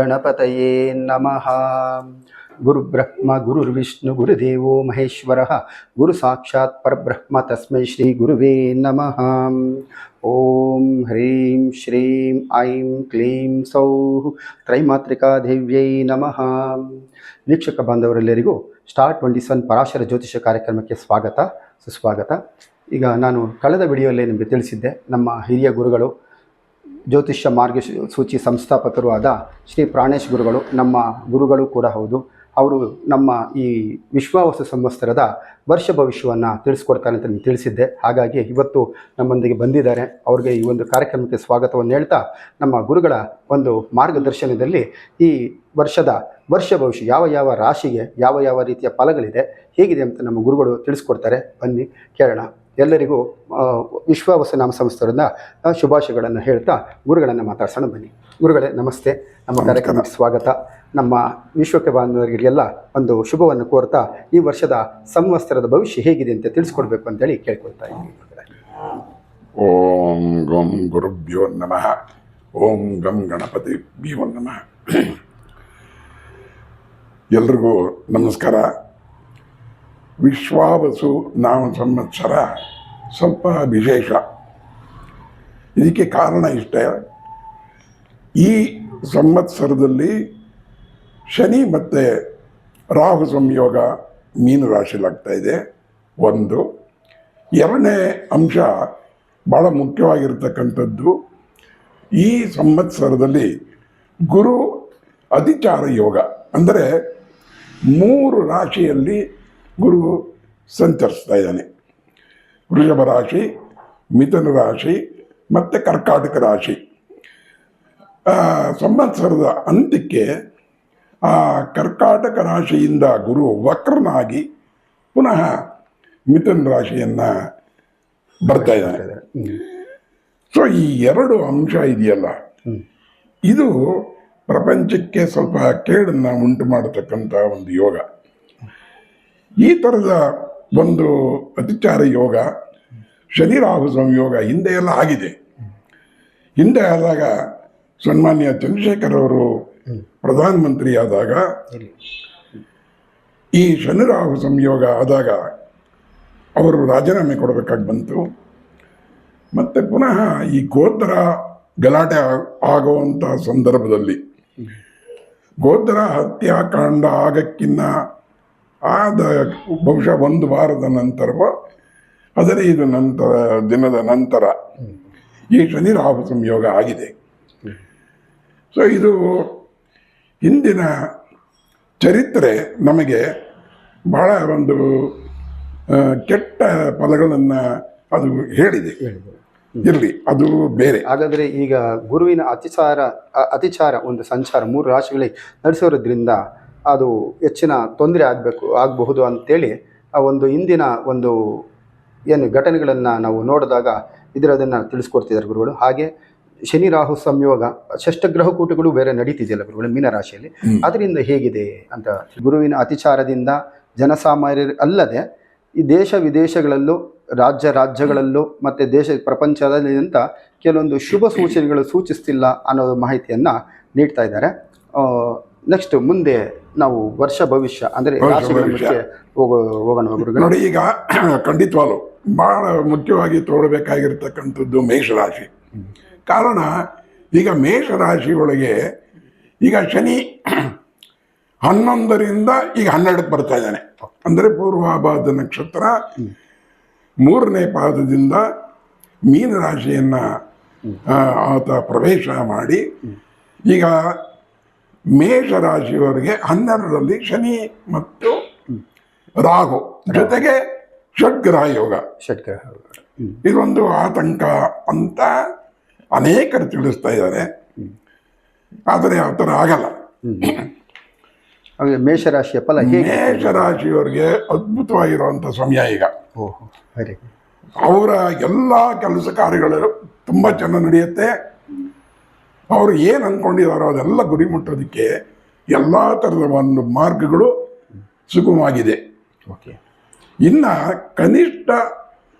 ಗಣಪತಯೇ ನಮಃ. ಗುರುಬ್ರಹ್ಮ ಗುರುರ್ವಿಷ್ಣು ಗುರುದೇವೋ ಮಹೇಶ್ವರಃ ಗುರು ಸಾಕ್ಷಾತ್ ಪರಬ್ರಹ್ಮ ತಸ್ಮೈ ಶ್ರೀ ಗುರುವೇ ನಮಃ. ಓಂ ಹ್ರೀಂ ಶ್ರೀಂ ಐಂ ಕ್ಲೀಂ ಸೌಃ ತ್ರೈಮಾತ್ರಿಕಾ ದೇವ್ಯೈ ನಮಃ. ವೀಕ್ಷಕ ಬಾಂಧವರೆಲ್ಲರಿಗೂ ಸ್ಟಾರ್ 27 ಪರಾಶರ ಜ್ಯೋತಿಷ ಕಾರ್ಯಕ್ರಮಕ್ಕೆ ಸ್ವಾಗತ ಸುಸ್ವಾಗತ. ಈಗ ನಾನು ಕಳೆದ ವಿಡಿಯೋಲ್ಲೇ ನಿಮಗೆ ತಿಳಿಸಿದ್ದೆ, ನಮ್ಮ ಹಿರಿಯ ಗುರುಗಳು ಜ್ಯೋತಿಷ್ಯ ಮಾರ್ಗಸೂಚಿ ಸಂಸ್ಥಾಪಕರು ಆದ ಶ್ರೀ ಪ್ರಾಣೇಶ್ ಗುರುಗಳು ನಮ್ಮ ಗುರುಗಳು ಕೂಡ ಹೌದು. ಅವರು ನಮ್ಮ ಈ ವಿಶ್ವಾವಸು ಸಂವತ್ಸರದ ವರ್ಷ ಭವಿಷ್ಯವನ್ನು ತಿಳಿಸ್ಕೊಡ್ತಾರೆ ಅಂತ ನಿಮಗೆ ತಿಳಿಸಿದ್ದೆ. ಹಾಗಾಗಿ ಇವತ್ತು ನಮ್ಮೊಂದಿಗೆ ಬಂದಿದ್ದಾರೆ. ಅವ್ರಿಗೆ ಈ ಒಂದು ಕಾರ್ಯಕ್ರಮಕ್ಕೆ ಸ್ವಾಗತವನ್ನು ಹೇಳ್ತಾ, ನಮ್ಮ ಗುರುಗಳ ಒಂದು ಮಾರ್ಗದರ್ಶನದಲ್ಲಿ ಈ ವರ್ಷದ ವರ್ಷ ಭವಿಷ್ಯ ಯಾವ ಯಾವ ರಾಶಿಗೆ ಯಾವ ಯಾವ ರೀತಿಯ ಫಲಗಳಿದೆ, ಹೇಗಿದೆ ಅಂತ ನಮ್ಮ ಗುರುಗಳು ತಿಳಿಸ್ಕೊಡ್ತಾರೆ. ಬನ್ನಿ ಕೇಳೋಣ. ಎಲ್ಲರಿಗೂ ವಿಶ್ವಾವಸು ನಾಮ ಸಂಸ್ಥೆಯಿಂದ ಶುಭಾಶಯಗಳನ್ನು ಹೇಳ್ತಾ ಗುರುಗಳನ್ನು ಮಾತಾಡ್ಸೋಣ. ಬನ್ನಿ ಗುರುಗಳೇ, ನಮಸ್ತೆ. ನಮ್ಮ ಕಾರ್ಯಕ್ರಮಕ್ಕೆ ಸ್ವಾಗತ. ನಮ್ಮ ವಿಶ್ವಕ್ಕೆ ಬಾಂಧವರಿಗೆಲ್ಲ ಒಂದು ಶುಭವನ್ನು ಕೋರ್ತಾ ಈ ವರ್ಷದ ಸಂವತ್ಸರದ ಭವಿಷ್ಯ ಹೇಗಿದೆ ಅಂತ ತಿಳಿಸ್ಕೊಡ್ಬೇಕು ಅಂತೇಳಿ ಕೇಳ್ಕೊಳ್ತಾ ಇದ್ದೀನಿ. ಓಂ ಗಂ ಗುರುಭ್ಯೋ ನಮಃ. ಓಂ ಗಂ ಗಣಪತಿಭ್ಯೋ ನಮಃ. ಎಲ್ರಿಗೂ ನಮಸ್ಕಾರ. ವಿಶ್ವಾವಸು ನಾಮ ಸಂವತ್ಸರ ಸ್ವಲ್ಪ ವಿಶೇಷ. ಇದಕ್ಕೆ ಕಾರಣ ಇಷ್ಟೇ, ಈ ಸಂವತ್ಸರದಲ್ಲಿ ಶನಿ ಮತ್ತು ರಾಹು ಸಂಯೋಗ ಮೀನು ರಾಶಿಲಾಗ್ತಾ ಇದೆ. ಒಂದು. ಎರಡನೇ ಅಂಶ ಭಾಳ ಮುಖ್ಯವಾಗಿರ್ತಕ್ಕಂಥದ್ದು, ಈ ಸಂವತ್ಸರದಲ್ಲಿ ಗುರು ಅತಿಚಾರ ಯೋಗ, ಅಂದರೆ 3 ರಾಶಿಯಲ್ಲಿ ಗುರು ಸಂಚರಿಸ್ತಾ ಇದ್ದಾನೆ. ವೃಷಭ ರಾಶಿ, ಮಿಥುನ ರಾಶಿ ಮತ್ತು ಕರ್ಕಾಟಕ ರಾಶಿ. ಸಂವತ್ಸರದ ಅಂತ್ಯಕ್ಕೆ ಆ ಕರ್ಕಾಟಕ ರಾಶಿಯಿಂದ ಗುರು ವಕ್ರನಾಗಿ ಪುನಃ ಮಿಥುನ ರಾಶಿಯನ್ನು ಬರ್ತಾ ಇದ್ದಾನೆ. ಸೊ ಈ 2 ಅಂಶ ಇದೆಯಲ್ಲ, ಇದು ಪ್ರಪಂಚಕ್ಕೆ ಸ್ವಲ್ಪ ಕೇಡನ್ನು ಉಂಟು ಮಾಡತಕ್ಕಂಥ ಒಂದು ಯೋಗ. ಈ ಥರದ ಒಂದು ಅತಿಚಾರ ಯೋಗ, ಶನಿ ರಾಹು ಸಂಯೋಗ ಹಿಂದೆ ಎಲ್ಲ ಆಗಿದೆ. ಹಿಂದೆ ಆದಾಗ ಸನ್ಮಾನ್ಯ ಚಂದ್ರಶೇಖರ್ ಅವರು ಪ್ರಧಾನಮಂತ್ರಿ ಆದಾಗ ಈ ಶನಿ ರಾಹು ಸಂಯೋಗ ಆದಾಗ ಅವರು ರಾಜೀನಾಮೆ ಕೊಡಬೇಕಾಗಿ ಬಂತು. ಮತ್ತು ಪುನಃ ಈ ಗೋತ್ರ ಗಲಾಟೆ ಆಗುವಂಥ ಸಂದರ್ಭದಲ್ಲಿ, ಗೋತ್ರ ಹತ್ಯಾಕಾಂಡ ಆಗಕ್ಕಿನ್ನ ಆದ ಬಹುಶಃ 1 ವಾರದ ನಂತರವೋ 15 ದಿನದ ನಂತರ ಈ ಶನಿ ರಾಹು ಸಂಯೋಗ ಆಗಿದೆ. ಸೊ ಇದು ಹಿಂದಿನ ಚರಿತ್ರೆ ನಮಗೆ ಬಹಳ ಒಂದು ಕೆಟ್ಟ ಫಲಗಳನ್ನು ಅದು ಹೇಳಿದೆ. ಇರಲಿ, ಅದು ಬೇರೆ. ಹಾಗಾದರೆ ಈಗ ಗುರುವಿನ ಅತಿಚಾರ ಒಂದು ಸಂಚಾರ 3 ರಾಶಿಗಳಿಗೆ ನಡೆಸೋದ್ರಿಂದ ಅದು ಹೆಚ್ಚಿನ ತೊಂದರೆ ಆಗಬಹುದು ಅಂತೇಳಿ ಆ ಒಂದು ಹಿಂದಿನ ಒಂದು ಏನು ಘಟನೆಗಳನ್ನು ನಾವು ನೋಡಿದಾಗ ಅದನ್ನು ತಿಳಿಸ್ಕೊಡ್ತಿದ್ದಾರೆ ಗುರುಗಳು. ಹಾಗೆ ಶನಿ ರಾಹು ಸಂಯೋಗ, ಷಷ್ಠಗ್ರಹ ಕೂಟಗಳು ಬೇರೆ ನಡೀತಿದೆಯಲ್ಲ ಗುರುಗಳು ಮೀನರಾಶಿಯಲ್ಲಿ, ಅದರಿಂದ ಹೇಗಿದೆ ಅಂತ. ಗುರುವಿನ ಅತಿಚಾರದಿಂದ ಜನಸಾಮಾನ್ಯರು ಅಲ್ಲದೆ ಈ ದೇಶ ವಿದೇಶಗಳಲ್ಲೂ ರಾಜ್ಯಗಳಲ್ಲೂ ಮತ್ತು ಪ್ರಪಂಚದಲ್ಲಿ ಅಂತ ಕೆಲವೊಂದು ಶುಭ ಸೂಚನೆಗಳು ಸೂಚಿಸ್ತಿಲ್ಲ ಅನ್ನೋ ಮಾಹಿತಿಯನ್ನು ನೀಡ್ತಾ ಇದ್ದಾರೆ. ನೆಕ್ಸ್ಟ್ ಮುಂದೆ ನಾವು ವರ್ಷ ಭವಿಷ್ಯ ಅಂದರೆ ಹೋಗೋಣ ಗುರುಗಳು. ನೋಡಿ, ಈಗ ಖಂಡಿತವಾಗ್ಲು ಬಹಳ ಮುಖ್ಯವಾಗಿ ತೋಡಬೇಕಾಗಿರ್ತಕ್ಕಂಥದ್ದು ಮೇಷರಾಶಿ. ಕಾರಣ, ಈಗ ಮೇಷರಾಶಿ ಒಳಗೆ ಈಗ ಶನಿ 11ರಿಂದ ಈಗ 12ಕ್ಕೆ ಬರ್ತಾ ಇದ್ದಾನೆ. ಅಂದರೆ ಪೂರ್ವಾಭಾದ ನಕ್ಷತ್ರ 3ನೇ ಪಾದದಿಂದ ಮೀನರಾಶಿಯನ್ನು ಆತ ಪ್ರವೇಶ ಮಾಡಿ ಈಗ ಮೇಷರಾಶಿಯವರಿಗೆ 12ರಲ್ಲಿ ಶನಿ ಮತ್ತು ರಾಹು ಜೊತೆಗೆ ಷಡ್ಗ್ರಹ ಯೋಗ. ಇದೊಂದು ಆತಂಕ ಅಂತ ಅನೇಕರು ತಿಳಿಸ್ತಾ ಇದ್ದಾರೆ. ಆದರೆ ಆ ಥರ ಆಗಲ್ಲ. ಮೇಷರಾಶಿಯ ಫಲ, ಮೇಷರಾಶಿಯವರಿಗೆ ಅದ್ಭುತವಾಗಿರುವಂಥ ಸಮಯ ಈಗ. ಅವರ ಎಲ್ಲ ಕೆಲಸ ಕಾರ್ಯಗಳು ತುಂಬ ಚೆನ್ನಾಗಿ ನಡೆಯುತ್ತೆ. ಅವರು ಏನು ಅಂದ್ಕೊಂಡಿದ್ದಾರೋ ಅದೆಲ್ಲ ಗುರಿ ಮುಟ್ಟೋದಕ್ಕೆ ಎಲ್ಲ ಥರದ ಒಂದು ಮಾರ್ಗಗಳು ಸುಗಮವಾಗಿದೆ. ಇನ್ನು ಕನಿಷ್ಠ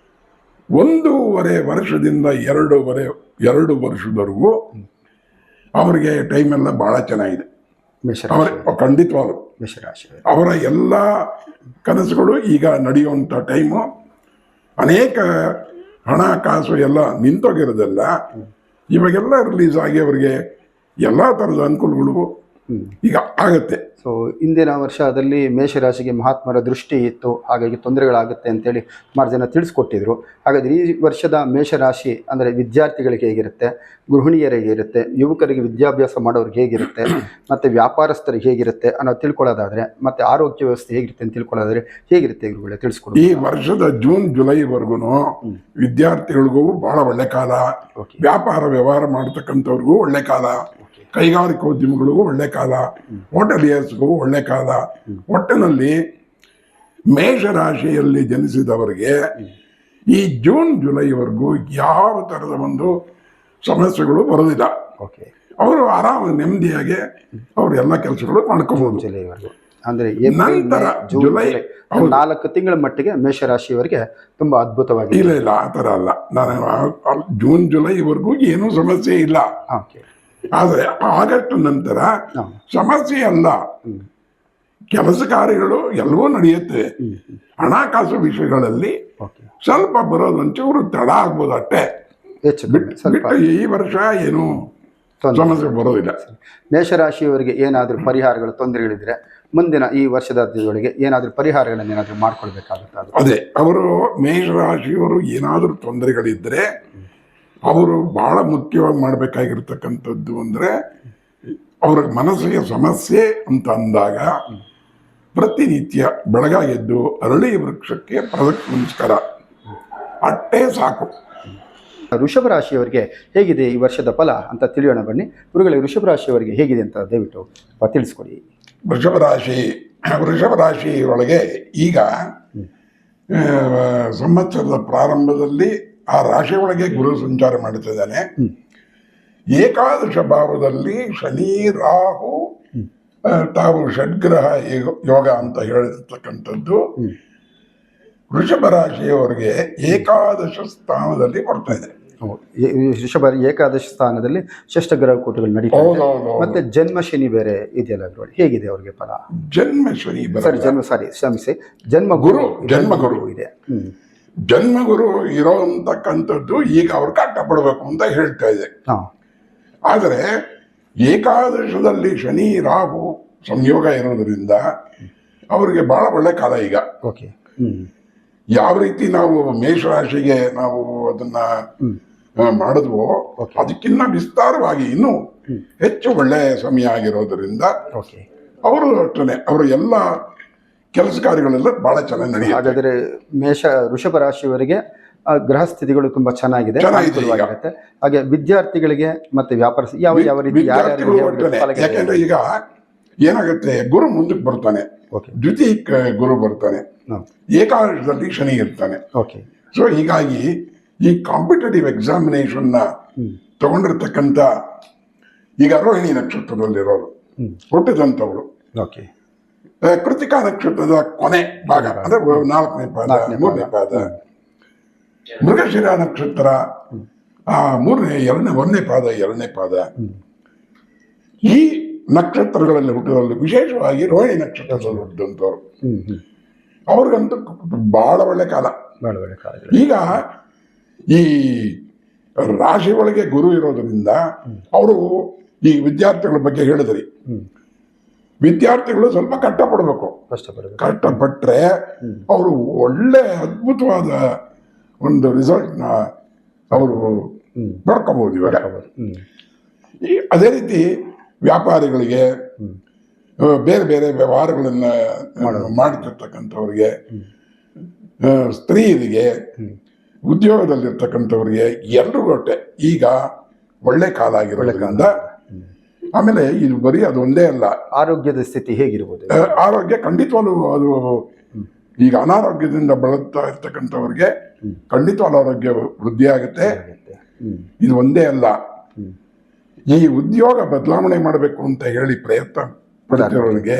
1.5 ವರ್ಷದಿಂದ 2 ವರ್ಷದವರೆಗೂ ಅವರಿಗೆ ಟೈಮೆಲ್ಲ ಭಾಳ ಚೆನ್ನಾಗಿದೆ. ಮೇಷರಾಶಿ ಖಂಡಿತವಾಗ್ಲು ಮೇಷರಾಶಿ ಅವರ ಎಲ್ಲ ಕನಸುಗಳು ಈಗ ನಡೆಯುವಂಥ ಟೈಮು. ಅನೇಕ ಹಣಕಾಸು ಎಲ್ಲ ನಿಂತೋಗಿರೋದೆಲ್ಲ ಇವಾಗೆಲ್ಲ ರಿಲೀಸ್ ಆಗಿ ಅವರಿಗೆ ಎಲ್ಲ ಥರದ ಅನುಕೂಲಗಳು ಈಗ ಆಗತ್ತೆ. ಸೊ ಇಂದಿನ ವರ್ಷದಲ್ಲಿ ಮೇಷರಾಶಿಗೆ ಮಹಾತ್ಮರ ದೃಷ್ಟಿ ಇತ್ತು, ಹಾಗಾಗಿ ತೊಂದರೆಗಳಾಗುತ್ತೆ ಅಂತೇಳಿ ಸುಮಾರು ಜನ ತಿಳಿಸ್ಕೊಟ್ಟಿದ್ರು. ಹಾಗಾದರೆ ಈ ವರ್ಷದ ಮೇಷರಾಶಿ ಅಂದರೆ ವಿದ್ಯಾರ್ಥಿಗಳಿಗೆ ಹೇಗಿರುತ್ತೆ, ಗೃಹಿಣಿಯರಿಗೆ ಹೇಗಿರುತ್ತೆ, ಯುವಕರಿಗೆ ವಿದ್ಯಾಭ್ಯಾಸ ಮಾಡೋರಿಗೆ ಹೇಗಿರುತ್ತೆ, ಮತ್ತು ವ್ಯಾಪಾರಸ್ಥರಿಗೆ ಹೇಗಿರುತ್ತೆ ಅನ್ನೋ ತಿಳ್ಕೊಳ್ಳೋದಾದರೆ, ಮತ್ತು ಆರೋಗ್ಯ ವ್ಯವಸ್ಥೆ ಹೇಗಿರುತ್ತೆ ಅಂತ ತಿಳ್ಕೊಳ್ಳೋದಾದರೆ ಹೇಗಿರುತ್ತೆ ಗುರುಗಳೇ ತಿಳಿಸ್ಕೊಡಿ. ಈ ವರ್ಷದ ಜೂನ್ ಜುಲೈವರೆಗೂ ವಿದ್ಯಾರ್ಥಿಗಳಿಗೂ ಬಹಳ ಒಳ್ಳೆ ಕಾಲ, ವ್ಯಾಪಾರ ವ್ಯವಹಾರ ಮಾಡ್ತಕ್ಕಂಥವ್ರಿಗೂ ಒಳ್ಳೆ ಕಾಲ, ಕೈಗಾರಿಕೋದ್ಯಮಿಗಳಿಗೂ ಒಳ್ಳೆ ಕಾಲ, ಹೋಟೆಲಿಯರ್ಸ್ಗೂ ಒಳ್ಳೆ ಕಾಲ. ಒಟ್ಟಿನಲ್ಲಿ ಮೇಷರಾಶಿಯಲ್ಲಿ ಜನಿಸಿದವರಿಗೆ ಈ ಜೂನ್ ಜುಲೈವರೆಗೂ ಯಾವ ಥರದ ಒಂದು ಸಮಸ್ಯೆಗಳು ಬರೋದಿಲ್ಲ. ಅವರು ಆರಾಮ ನೆಮ್ಮದಿಯಾಗಿ ಅವ್ರ ಎಲ್ಲ ಕೆಲಸಗಳು ಮಾಡ್ಕೋಬಹುದು. ಅಂದರೆ ನಂತರ ಜುಲೈ 4 ತಿಂಗಳ ಮಟ್ಟಿಗೆ ಮೇಷರಾಶಿಯವರಿಗೆ ತುಂಬಾ ಅದ್ಭುತವಾಗಿ. ಇಲ್ಲ ಆ ಥರ ಅಲ್ಲ, ನಾನು ಜೂನ್ ಜುಲೈವರೆಗೂ ಏನೂ ಸಮಸ್ಯೆ ಇಲ್ಲ. ಆದರೆ ಆಗಸ್ಟ್ ನಂತರ ಸಮಸ್ಯೆ ಅಲ್ಲ, ಕೆಲಸ ಕಾರ್ಯಗಳು ಎಲ್ಲವೂ ನಡೆಯುತ್ತೆ. ಹಣಕಾಸು ವಿಷಯಗಳಲ್ಲಿ ಸ್ವಲ್ಪ ಬರೋದೊಂಚೂರು ತಡ ಆಗ್ಬೋದು ಅಷ್ಟೇ, ಬಿಟ್ಟು ಈ ವರ್ಷ ಏನು ಸಮಸ್ಯೆ ಬರೋದಿಲ್ಲ. ಮೇಷರಾಶಿಯವರಿಗೆ ಏನಾದರೂ ಪರಿಹಾರಗಳು ತೊಂದರೆಗಳಿದ್ರೆ ಮುಂದಿನ ಈ ವರ್ಷದ ಒಳಗೆ ಏನಾದರೂ ಪರಿಹಾರಗಳನ್ನು ಏನಾದರೂ ಮಾಡ್ಕೊಳ್ಬೇಕಾಗುತ್ತೆ. ಅದೇ ಅವರು ಮೇಷರಾಶಿಯವರು ಏನಾದರೂ ತೊಂದರೆಗಳಿದ್ರೆ ಅವರು ಬಹಳ ಮುಖ್ಯವಾಗಿ ಮಾಡಬೇಕಾಗಿರ್ತಕ್ಕಂಥದ್ದು ಅಂದರೆ ಅವ್ರ ಮನಸ್ಸಿಗೆ ಸಮಸ್ಯೆ ಅಂತ ಅಂದಾಗ ಪ್ರತಿನಿತ್ಯ ಬೆಳಗಾಗಿ ಎದ್ದು ಅರಳಿ ವೃಕ್ಷಕ್ಕೆ ಪ್ರದಕ್ಷಿಣೆ ನಮಸ್ಕಾರ ಅಷ್ಟೇ ಸಾಕು. ವೃಷಭ ರಾಶಿಯವರಿಗೆ ಹೇಗಿದೆ ಈ ವರ್ಷದ ಫಲ ಅಂತ ತಿಳಿಯೋಣ ಬನ್ನಿ ಗುರುಗಳಿಗೆ. ವೃಷಭ ರಾಶಿಯವರಿಗೆ ಹೇಗಿದೆ ಅಂತ ದಯವಿಟ್ಟು ತಿಳಿಸ್ಕೊಡಿ. ವೃಷಭ ರಾಶಿ ಒಳಗೆ ಈಗ ಸಂವತ್ಸರದ ಪ್ರಾರಂಭದಲ್ಲಿ ಆ ರಾಶಿ ಒಳಗೆ ಗುರು ಸಂಚಾರ ಮಾಡುತ್ತಿದ್ದಾನೆ. ಏಕಾದಶ ಭಾವದಲ್ಲಿ ಶನಿ ರಾಹು ತಾವು ಷಡ್ಗ್ರಹ ಯೋಗ ಅಂತ ಹೇಳಿರ್ತಕ್ಕಂಥದ್ದು ವೃಷಭ ರಾಶಿಯವರಿಗೆ ಏಕಾದಶ ಸ್ಥಾನದಲ್ಲಿ ಬರ್ತಾ ಇದೆ. ವೃಷಭ ಏಕಾದಶ ಸ್ಥಾನದಲ್ಲಿ ಷಷ್ಠಗ್ರಹ ಕೂಟಗಳು ನಡೀತದೆ. ಮತ್ತೆ ಜನ್ಮ ಶನಿ ಬೇರೆ ಇದೆಯಲ್ಲ ಗುರುಗಳು, ಹೇಗಿದೆ ಅವ್ರಿಗೆ ಫಲ? ಜನ್ಮ ಶನಿ ಜನ್ಮಗುರು ಇದೆ. ಜನ್ಮಗುರು ಇರೋಂತಕ್ಕಂಥದ್ದು ಈಗ ಅವ್ರು ಕಷ್ಟಪಡಬೇಕು ಅಂತ ಹೇಳ್ತಾ ಇದೆ. ಆದರೆ ಏಕಾದಶದಲ್ಲಿ ಶನಿ ರಾಹು ಸಂಯೋಗ ಇರೋದ್ರಿಂದ ಅವರಿಗೆ ಬಹಳ ಒಳ್ಳೆ ಕಾಲ ಈಗ. ಯಾವ ರೀತಿ ನಾವು ಮೇಷರಾಶಿಗೆ ನಾವು ಅದನ್ನ ಮಾಡಿದ್ವೋ ಅದಕ್ಕಿಂತ ವಿಸ್ತಾರವಾಗಿ ಇನ್ನೂ ಹೆಚ್ಚು ಒಳ್ಳೆಯ ಸಮಯ ಆಗಿರೋದ್ರಿಂದ ಅವರು ಅಷ್ಟೇ ಅವರ ಎಲ್ಲ ಕೆಲಸ ಕಾರ್ಯಗಳೆಲ್ಲ ಬಹಳ ಚೆನ್ನಾಗಿ ನಡೆಯುತ್ತೆ. ಹಾಗಾದರೆ ವೃಷಭ ರಾಶಿಯವರಿಗೆ ಗ್ರಹ ಸ್ಥಿತಿಗಳು ತುಂಬಾ ಚೆನ್ನಾಗಿದೆ. ಹಾಗೆ ವಿದ್ಯಾರ್ಥಿಗಳಿಗೆ ಮತ್ತೆ ವ್ಯಾಪಾರ ಯಾವ ರೀತಿ ಯಾಕೆಂದ್ರೆ ಈಗ ಏನಾಗುತ್ತೆ, ಗುರು ಮುಂದಕ್ಕೆ ಬರ್ತಾನೆ, ದ್ವಿತೀಯ ಗುರು ಬರ್ತಾನೆ, ಏಕಾದಶದಲ್ಲಿ ಶನಿ ಇರ್ತಾನೆ. ಸೊ ಹೀಗಾಗಿ ಈ ಕಾಂಪಿಟೇಟಿವ್ ಎಕ್ಸಾಮಿನೇಷನ್ ನ ತಗೊಂಡಿರ್ತಕ್ಕಂಥ ಈಗ ರೋಹಿಣಿ ನಕ್ಷತ್ರದಲ್ಲಿರೋರು ಹುಟ್ಟಿದಂಥವ್ರು, ಕೃತಿಕಾ ನಕ್ಷತ್ರದ ಕೊನೆ ಭಾಗ ಅಂದ್ರೆ 4ನೇ ಪಾದ 3ನೇ ಪಾದ, ಮೃಗಶಿರ ನಕ್ಷತ್ರ 1ನೇ ಪಾದ 2ನೇ ಪಾದ, ಈ ನಕ್ಷತ್ರಗಳಲ್ಲಿ ಹುಟ್ಟಿದಲ್ಲಿ ವಿಶೇಷವಾಗಿ ರೋಹಿಣಿ ನಕ್ಷತ್ರದಲ್ಲಿ ಹುಟ್ಟಿದಂಥವ್ರು ಅವ್ರಿಗಂತೂ ಬಹಳ ಒಳ್ಳೆ ಕಾಲ. ಈಗ ಈ ರಾಶಿ ಒಳಗೆ ಗುರು ಇರೋದ್ರಿಂದ ಅವರು ಈ ವಿದ್ಯಾರ್ಥಿಗಳ ಬಗ್ಗೆ ಹೇಳಿದ್ರಿ, ವಿದ್ಯಾರ್ಥಿಗಳು ಸ್ವಲ್ಪ ಕಷ್ಟಪಡಬೇಕು. ಕಷ್ಟಪಟ್ಟರೆ ಅವರು ಒಳ್ಳೆ ಅದ್ಭುತವಾದ ಒಂದು ರಿಸಲ್ಟ್ನ ಅವರು ಪಡ್ಕೋಬಹುದು. ಇವಾಗ ಅದೇ ರೀತಿ ವ್ಯಾಪಾರಿಗಳಿಗೆ, ಬೇರೆ ಬೇರೆ ವ್ಯವಹಾರಗಳನ್ನ ಮಾಡ್ತಿರ್ತಕ್ಕಂಥವ್ರಿಗೆ, ಸ್ತ್ರೀಯರಿಗೆ, ಉದ್ಯೋಗದಲ್ಲಿರ್ತಕ್ಕಂಥವ್ರಿಗೆ ಎಲ್ರಿಗೂ ಅಷ್ಟೇ ಈಗ ಒಳ್ಳೆ ಕಾಲ ಆಗಿರೋದ್ರಿಂದ. ಆಮೇಲೆ ಇದು ಬರೀ ಅದೊಂದೇ ಅಲ್ಲ, ಆರೋಗ್ಯದ ಸ್ಥಿತಿ ಹೇಗಿರ್ಬೋದು? ಆರೋಗ್ಯ ಖಂಡಿತವಾಗ್ಲೂ ಅದು ಈಗ ಅನಾರೋಗ್ಯದಿಂದ ಬಳಲ್ತಾ ಇರ್ತಕ್ಕಂಥವ್ರಿಗೆ ಖಂಡಿತವಾಗ್ಲೂ ಆರೋಗ್ಯ ವೃದ್ಧಿ ಆಗುತ್ತೆ. ಇದು ಒಂದೇ ಅಲ್ಲ, ಈ ಉದ್ಯೋಗ ಬದಲಾವಣೆ ಮಾಡಬೇಕು ಅಂತ ಹೇಳಿ ಪ್ರಯತ್ನ ಪಡ್ತಿರೋರಿಗೆ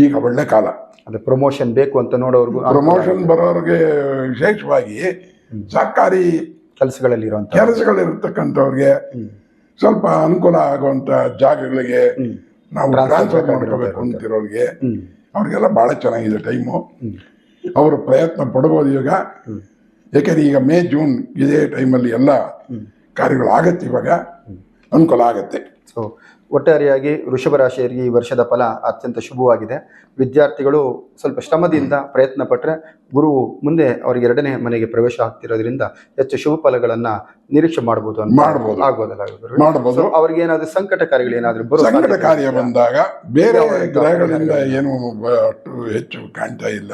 ಈಗ ಒಳ್ಳೆ ಕಾಲ. ಅದು ಪ್ರಮೋಷನ್ ಬೇಕು ಅಂತ ನೋಡೋರ್ಗು, ಪ್ರಮೋಷನ್ ಬರೋರಿಗೆ, ವಿಶೇಷವಾಗಿ ಸರ್ಕಾರಿ ಕೆಲಸಗಳಿರ್ತಕ್ಕಂಥವ್ರಿಗೆ ಸ್ವಲ್ಪ ಅನುಕೂಲ ಆಗುವಂತ ಜಾಗಗಳಿಗೆ ನಾವು ಟ್ರಾನ್ಸ್ಫರ್ ಮಾಡ್ಕೋಬೇಕು ಅಂತಿರೋರಿಗೆ ಅವ್ರಿಗೆಲ್ಲ ಬಹಳ ಚೆನ್ನಾಗಿದೆ ಟೈಮು. ಅವರು ಪ್ರಯತ್ನ ಪಡ್ಬೋದು ಈಗ. ಯಾಕೆಂದ್ರೆ ಈಗ ಮೇ ಜೂನ್ ಇದೇ ಟೈಮಲ್ಲಿ ಎಲ್ಲ ಕಾರ್ಯಗಳು ಆಗತ್ತೆ, ಇವಾಗ ಅನುಕೂಲ ಆಗತ್ತೆ. ಸೊ ಒಟ್ಟಾರೆಯಾಗಿ ವೃಷಭ ರಾಶಿಯವರಿಗೆ ಈ ವರ್ಷದ ಫಲ ಅತ್ಯಂತ ಶುಭವಾಗಿದೆ. ವಿದ್ಯಾರ್ಥಿಗಳು ಸ್ವಲ್ಪ ಶ್ರಮದಿಂದ ಪ್ರಯತ್ನ ಪಟ್ಟರೆ ಗುರು ಮುಂದೆ ಅವರಿಗೆ 2ನೇ ಮನೆಗೆ ಪ್ರವೇಶ ಆಗ್ತಿರೋದ್ರಿಂದ ಹೆಚ್ಚು ಶುಭ ಫಲಗಳನ್ನ ನಿರೀಕ್ಷೆ ಮಾಡಬಹುದು ಮಾಡಬಹುದು. ಅವ್ರಿಗೆ ಏನಾದ್ರು ಸಂಕಟ ಕಾರ್ಯಗಳು ಏನಾದ್ರು ಸಂಕಟ ಕಾರ್ಯ ಬಂದಾಗ ಬೇರೆ ಗ್ರಹಗಳಿಂದ ಏನು ಅಷ್ಟು ಹೆಚ್ಚು ಕಾಣ್ತಾ ಇಲ್ಲ.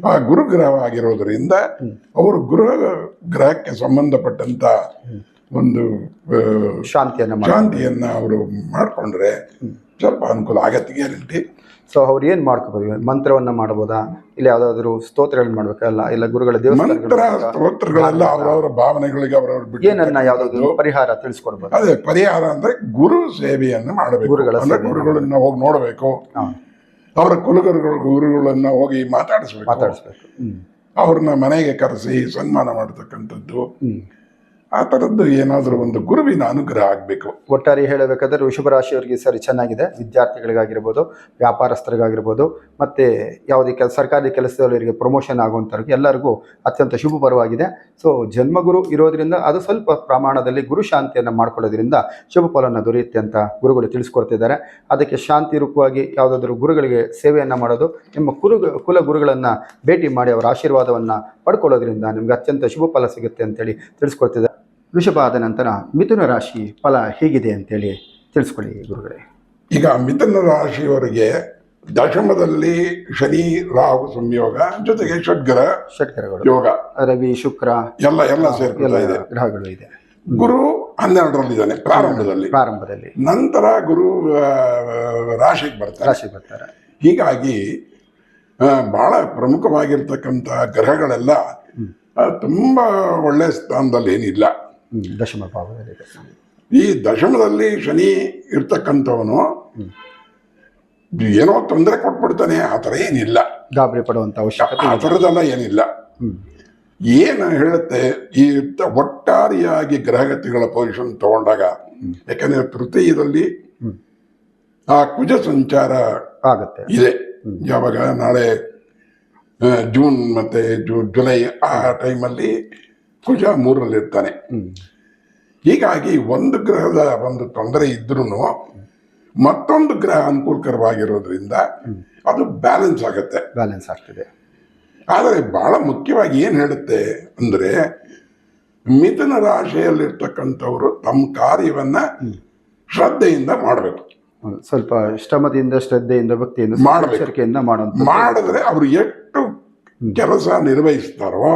ಆ ಗುರುಗ್ರಹವಾಗಿರೋದ್ರಿಂದ ಅವರು ಗ್ರಹಕ್ಕೆ ಸಂಬಂಧಪಟ್ಟಂತ ಒಂದು ಶಾಂತಿಯನ್ನ ಅವರು ಮಾಡ್ಕೊಂಡ್ರೆ ಸ್ವಲ್ಪ ಅನುಕೂಲ ಆಗತ್ತೆ, ಗ್ಯಾರಂಟಿ. ಸೊ ಅವ್ರು ಏನ್ ಮಾಡ್ಕೋಬಹುದು? ಮಂತ್ರವನ್ನ ಮಾಡಬಹುದಾ, ಇಲ್ಲ ಯಾವ್ದಾದ್ರು ಸ್ತೋತ್ರಗಳನ್ನ ಮಾಡ್ಬೇಕಲ್ಲ, ಇಲ್ಲ ಗುರುಗಳ ಮಂತ್ರ ಸ್ತೋತ್ರಗಳೆಲ್ಲ ಅವರವರ ಭಾವನೆಗಳಿಗೆ ಅವರವ್ರ ಏನನ್ನ ಯಾವ್ದಾದ್ರು ಪರಿಹಾರ ತಿಳಿಸ್ಕೊಡ್ಬೋದು? ಅದೇ ಪರಿಹಾರ ಅಂದ್ರೆ ಗುರು ಸೇವೆಯನ್ನ ಮಾಡಬೇಕು. ಗುರುಗಳನ್ನ ಹೋಗಿ ನೋಡ್ಬೇಕು, ಅವರ ಗುರುಗಳನ್ನ ಹೋಗಿ ಮಾತಾಡಿಸ್ಬೇಕು. ಅವ್ರನ್ನ ಮನೆಗೆ ಕರೆಸಿ ಸನ್ಮಾನ ಮಾಡತಕ್ಕಂಥದ್ದು, ಆ ಥರದ್ದು ಏನಾದರೂ ಒಂದು ಗುರುವಿನ ಅನುಗ್ರಹ ಆಗಬೇಕು. ಒಟ್ಟಾರೆ ಹೇಳಬೇಕಾದ್ರೆ ವೃಷಭ ರಾಶಿಯವರಿಗೆ ಸರಿ ಚೆನ್ನಾಗಿದೆ. ವಿದ್ಯಾರ್ಥಿಗಳಿಗಾಗಿರ್ಬೋದು, ವ್ಯಾಪಾರಸ್ಥರಿಗಾಗಿರ್ಬೋದು, ಮತ್ತು ಯಾವುದೇ ಸರ್ಕಾರಿ ಕೆಲಸದವರಿಗೆ ಪ್ರಮೋಷನ್ ಆಗುವಂಥವ್ರಿಗೆ ಎಲ್ಲರಿಗೂ ಅತ್ಯಂತ ಶುಭಪರವಾಗಿದೆ. ಸೊ ಜನ್ಮಗುರು ಇರೋದ್ರಿಂದ ಅದು ಸ್ವಲ್ಪ ಪ್ರಮಾಣದಲ್ಲಿ ಗುರು ಶಾಂತಿಯನ್ನು ಮಾಡ್ಕೊಳ್ಳೋದ್ರಿಂದ ಶುಭ ಫಲವನ್ನು ದೊರೆಯುತ್ತೆ ಅಂತ ಗುರುಗಳು ತಿಳಿಸ್ಕೊಡ್ತಿದ್ದಾರೆ. ಅದಕ್ಕೆ ಶಾಂತಿ ರೂಪವಾಗಿ ಯಾವುದಾದ್ರೂ ಗುರುಗಳಿಗೆ ಸೇವೆಯನ್ನು ಮಾಡೋದು, ನಿಮ್ಮ ಕುಲ ಗುರುಗಳನ್ನು ಭೇಟಿ ಮಾಡಿ ಅವರ ಆಶೀರ್ವಾದವನ್ನು ಪಡ್ಕೊಳ್ಳೋದ್ರಿಂದ ನಿಮ್ಗೆ ಅತ್ಯಂತ ಶುಭ ಫಲ ಸಿಗುತ್ತೆ ಅಂತೇಳಿ ತಿಳಿಸ್ಕೊಡ್ತಿದ್ದಾರೆ. ವೃಷಭ ಆದ ನಂತರ ಮಿಥುನ ರಾಶಿ ಫಲ ಹೇಗಿದೆ ಅಂತೇಳಿ ತಿಳಿಸ್ಕೊಳ್ಳಿ ಗುರುಗಳೇ. ಈಗ ಮಿಥುನ ರಾಶಿಯವರಿಗೆ ದಶಮದಲ್ಲಿ ಶನಿ ರಾಹು ಸಂಯೋಗ, ಜೊತೆಗೆ ಷಡ್ಗ್ರಹಗಳು ಯೋಗ, ರವಿ ಶುಕ್ರ ಎಲ್ಲ ಸೇರ್ಕೊಳ್ತಾ ಇದೆ, ಗ್ರಹಗಳು ಇದೆ. ಗುರು 12ರಲ್ಲಿದ್ದಾನೆ ಪ್ರಾರಂಭದಲ್ಲಿ. ನಂತರ ಗುರು ರಾಶಿಗೆ ಬರ್ತಾರೆ. ಹೀಗಾಗಿ ಬಹಳ ಪ್ರಮುಖವಾಗಿರ್ತಕ್ಕಂಥ ಗ್ರಹಗಳೆಲ್ಲ ತುಂಬಾ ಒಳ್ಳೆ ಸ್ಥಾನದಲ್ಲಿ ಏನಿಲ್ಲ. ದಶಮ ಭಾವದಲ್ಲಿ ಈ ದಶಮದಲ್ಲಿ ಶನಿ ಇರ್ತಕ್ಕಂಥವನು ಏನೋ ತೊಂದರೆ ಕೊಟ್ಬಿಡ್ತಾನೆ, ಆ ಥರ ಏನಿಲ್ಲ. ಗಾಬರಿ ಪಡುವಂತ ಅವಶ್ಯಕತೆ ಆ ಥರದೆಲ್ಲ ಏನಿಲ್ಲ. ಏನು ಹೇಳುತ್ತೆ, ಈ ಒಟ್ಟಾರೆಯಾಗಿ ಗ್ರಹಗತಿಗಳ ಪೊಸಿಷನ್ ತಗೊಂಡಾಗ, ಯಾಕಂದ್ರೆ ತೃತೀಯದಲ್ಲಿ ಆ ಕುಜ ಸಂಚಾರ ಆಗುತ್ತೆ ಇದೆ. ಯಾವಾಗ ನಾಳೆ ಜೂನ್ ಮತ್ತೆ ಜುಲೈ ಆ ಟೈಮಲ್ಲಿ ಕುಜ 3ರಲ್ಲಿ ಇರ್ತಾನೆ. ಹೀಗಾಗಿ ಒಂದು ಗ್ರಹದ ಒಂದು ತೊಂದರೆ ಇದ್ರೂ ಮತ್ತೊಂದು ಗ್ರಹ ಅನುಕೂಲಕರವಾಗಿರೋದ್ರಿಂದ ಅದು ಬ್ಯಾಲೆನ್ಸ್ ಆಗ್ತದೆ. ಆದರೆ ಬಹಳ ಮುಖ್ಯವಾಗಿ ಏನು ಹೇಳುತ್ತೆ ಅಂದ್ರೆ, ಮಿಥುನ ರಾಶಿಯಲ್ಲಿರ್ತಕ್ಕಂಥವ್ರು ತಮ್ಮ ಕಾರ್ಯವನ್ನ ಶ್ರದ್ಧೆಯಿಂದ ಮಾಡಬೇಕು. ಸ್ವಲ್ಪ ಶ್ರದ್ಧೆಯಿಂದ ಭಕ್ತಿಯಿಂದ ಮಾಡಿದ್ರೆ ಅವರು ಎಷ್ಟು ಕೆಲಸ ನಿರ್ವಹಿಸ್ತಾರೋ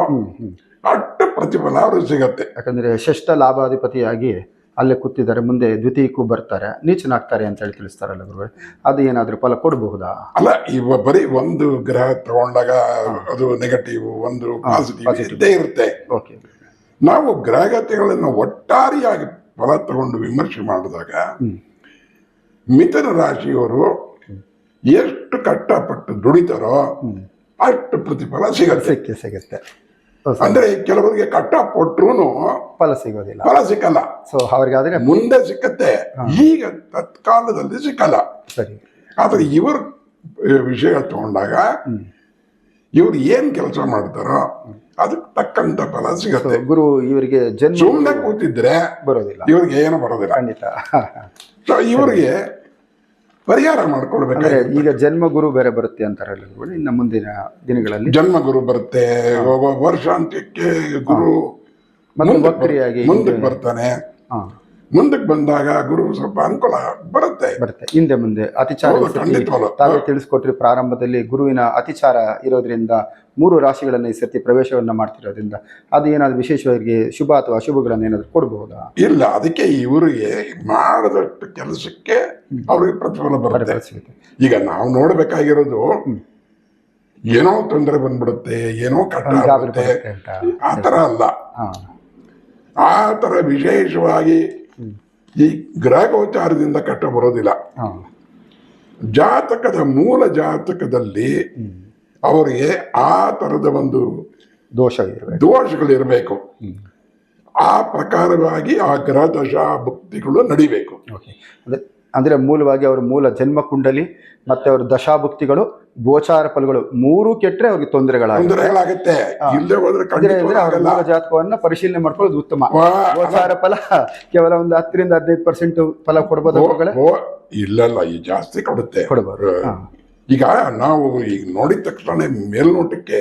ಅಷ್ಟು ಪ್ರತಿಫಲ ಅವರು ಸಿಗತ್ತೆ. ಯಾಕಂದ್ರೆ ಷಷ್ಠ ಲಾಭಾಧಿಪತಿಯಾಗಿ ಅಲ್ಲೇ ಕೂತಿದ್ದಾರೆ, ಮುಂದೆ ದ್ವಿತೀಯಕ್ಕೂ ಬರ್ತಾರೆ, ನೀಚನಾಗ್ತಾರೆ ಅಂತ ಹೇಳಿ ತಿಳಿಸ್ತಾರಲ್ಲ ಗುರುಗಳೇ, ಅದು ಏನಾದ್ರೂ ಫಲ ಕೊಡಬಹುದಾ? ಅಲ್ಲ, ಇವ ಬರೀ ಒಂದು ಗ್ರಹ ತಗೊಂಡಾಗ ಅದು ನೆಗೆಟಿವ್, ಒಂದು ಪಾಸಿಟಿವ್ ಇದ್ದೇ ಇರುತ್ತೆ. ನಾವು ಗ್ರಹಗತಿಗಳನ್ನು ಒಟ್ಟಾರೆಯಾಗಿ ಫಲ ತಗೊಂಡು ವಿಮರ್ಶೆ ಮಾಡಿದಾಗ ಮಿಥುನ ರಾಶಿಯವರು ಎಷ್ಟು ಕಷ್ಟಪಟ್ಟು ದುಡಿತಾರೋ ಅಷ್ಟು ಪ್ರತಿಫಲ ಸಿಗುತ್ತೆ. ಅಂದ್ರೆ ಕೆಲವರಿಗೆ ಕಷ್ಟಪಟ್ರು ಫಲ ಸಿಕ್ಕಲ್ಲ. ಸೊ ಅವ್ರಿಗಾದ್ರೆ ಮುಂದೆ ಸಿಕ್ಕತ್ತೆ, ಈಗ ತತ್ಕಾಲದಲ್ಲಿ ಸಿಕ್ಕಲ್ಲ. ಸರಿ. ಆದ್ರೆ ಇವ್ರ ವಿಷಯ ತಗೊಂಡಾಗ ಇವ್ರು ಏನ್ ಕೆಲಸ ಮಾಡ್ತಾರೋ ಅದಕ್ಕೆ ತಕ್ಕಂತ ಫಲ ಸಿಗತ್ತೆ. ಗುರು ಇವರಿಗೆ ಸುಮ್ಮನೆ ಕೂತಿದ್ರೆ ಬರೋದಿಲ್ಲ, ಇವ್ರಿಗೆ ಏನು ಬರೋದಿಲ್ಲ. ಖಂಡಿತ. ಸೊ ಇವರಿಗೆ ಪರಿಹಾರ ಮಾಡ್ಕೊಳ್ಬೇಕಾದ್ರೆ ಈಗ ಜನ್ಮ ಗುರು ಬೇರೆ ಬರುತ್ತೆ ಅಂತಾರಲ್ಲ, ಇನ್ನು ಮುಂದಿನ ದಿನಗಳಲ್ಲಿ ಜನ್ಮ ಗುರು ಬರುತ್ತೆ. ವರ್ಷಾಂತ್ಯಕ್ಕೆ ಗುರು ಮುಂದಕ್ಕೆ ಬರ್ತಾನೆ. ಮುಂದಕ್ಕೆ ಬಂದಾಗ ಗುರು ಸ್ವಲ್ಪ ಅನುಕೂಲ ಬರುತ್ತೆ. ಹಿಂದೆ ಮುಂದೆ ಅತಿಚಾರ ತಾವೇ ತಿಳಿಸ್ಕೊಟ್ರಿ. ಪ್ರಾರಂಭದಲ್ಲಿ ಗುರುವಿನ ಅತಿಚಾರ ಇರೋದ್ರಿಂದ 3 ರಾಶಿಗಳನ್ನು ಈ ಸರ್ತಿ ಪ್ರವೇಶವನ್ನ ಮಾಡ್ತಿರೋದ್ರಿಂದ ಅದು ಏನಾದ್ರು ವಿಶೇಷವಾಗಿ ಶುಭ ಅಥವಾ ಅಶುಭಗಳನ್ನು ಏನಾದ್ರು ಕೊಡಬಹುದಾ? ಇಲ್ಲ, ಅದಕ್ಕೆ ಇವರಿಗೆ ಮಾಡದಷ್ಟು ಕೆಲಸಕ್ಕೆ ಅವ್ರಿಗೆ ಪ್ರತಿಫಲ ಬರುತ್ತೆ. ಈಗ ನಾವು ನೋಡ್ಬೇಕಾಗಿರೋದು ಏನೋ ತೊಂದರೆ ಬಂದ್ಬಿಡುತ್ತೆ, ಏನೋ ಕಷ್ಟ ಆಗುತ್ತೆ, ಆ ತರ ಅಲ್ಲ. ಆ ತರ ವಿಶೇಷವಾಗಿ ಈ ಗ್ರಹಗೋಚಾರದಿಂದ ಕಷ್ಟ ಬರೋದಿಲ್ಲ. ಮೂಲ ಜಾತಕದಲ್ಲಿ ಅವರಿಗೆ ಆ ತರದ ಒಂದು ದೋಷಗಳಿರಬೇಕು. ಆ ಪ್ರಕಾರವಾಗಿ ಆ ಗ್ರಹ ದಶಾ ಭಕ್ತಿಗಳು ನಡಿಬೇಕು. ಅಂದ್ರೆ ಮೂಲವಾಗಿ ಅವ್ರ ಮೂಲ ಜನ್ಮ ಕುಂಡಲಿ ಮತ್ತೆ ಅವ್ರ ದಶಾಭುಕ್ತಿಗಳು ಗೋಚಾರ ಫಲಗಳು ಮೂರು ಕೆಟ್ಟರೆ ಅವ್ರಿಗೆ ತೊಂದರೆಗಳಾಗುತ್ತೆ. ಇಲ್ಲದೆ ಹೋದ್ರೆ ಖಂಡಿತವಾಗ್ಲೂ ಅವ್ರ ಆಗಲ್ಲ. ಮೂಲ ಜಾತಕವನ್ನ ಪರಿಶೀಲನೆ ಮಾಡ್ಕೊಳ್ಳೋದು ಉತ್ತಮ. ಗೋಚಾರ ಫಲ ಕೇವಲ ಒಂದು 10-15% ಫಲ ಕೊಡ್ಬೋದು. ಇಲ್ಲಲ್ಲ, ಈ ಜಾಸ್ತಿ ಕೊಡುತ್ತೆ. ಕೊಡ್ಬೋದು. ಈಗ ನಾವು ಈಗ ನೋಡಿದ ತಕ್ಷಣ ಮೇಲ್ನೋಟಕ್ಕೆ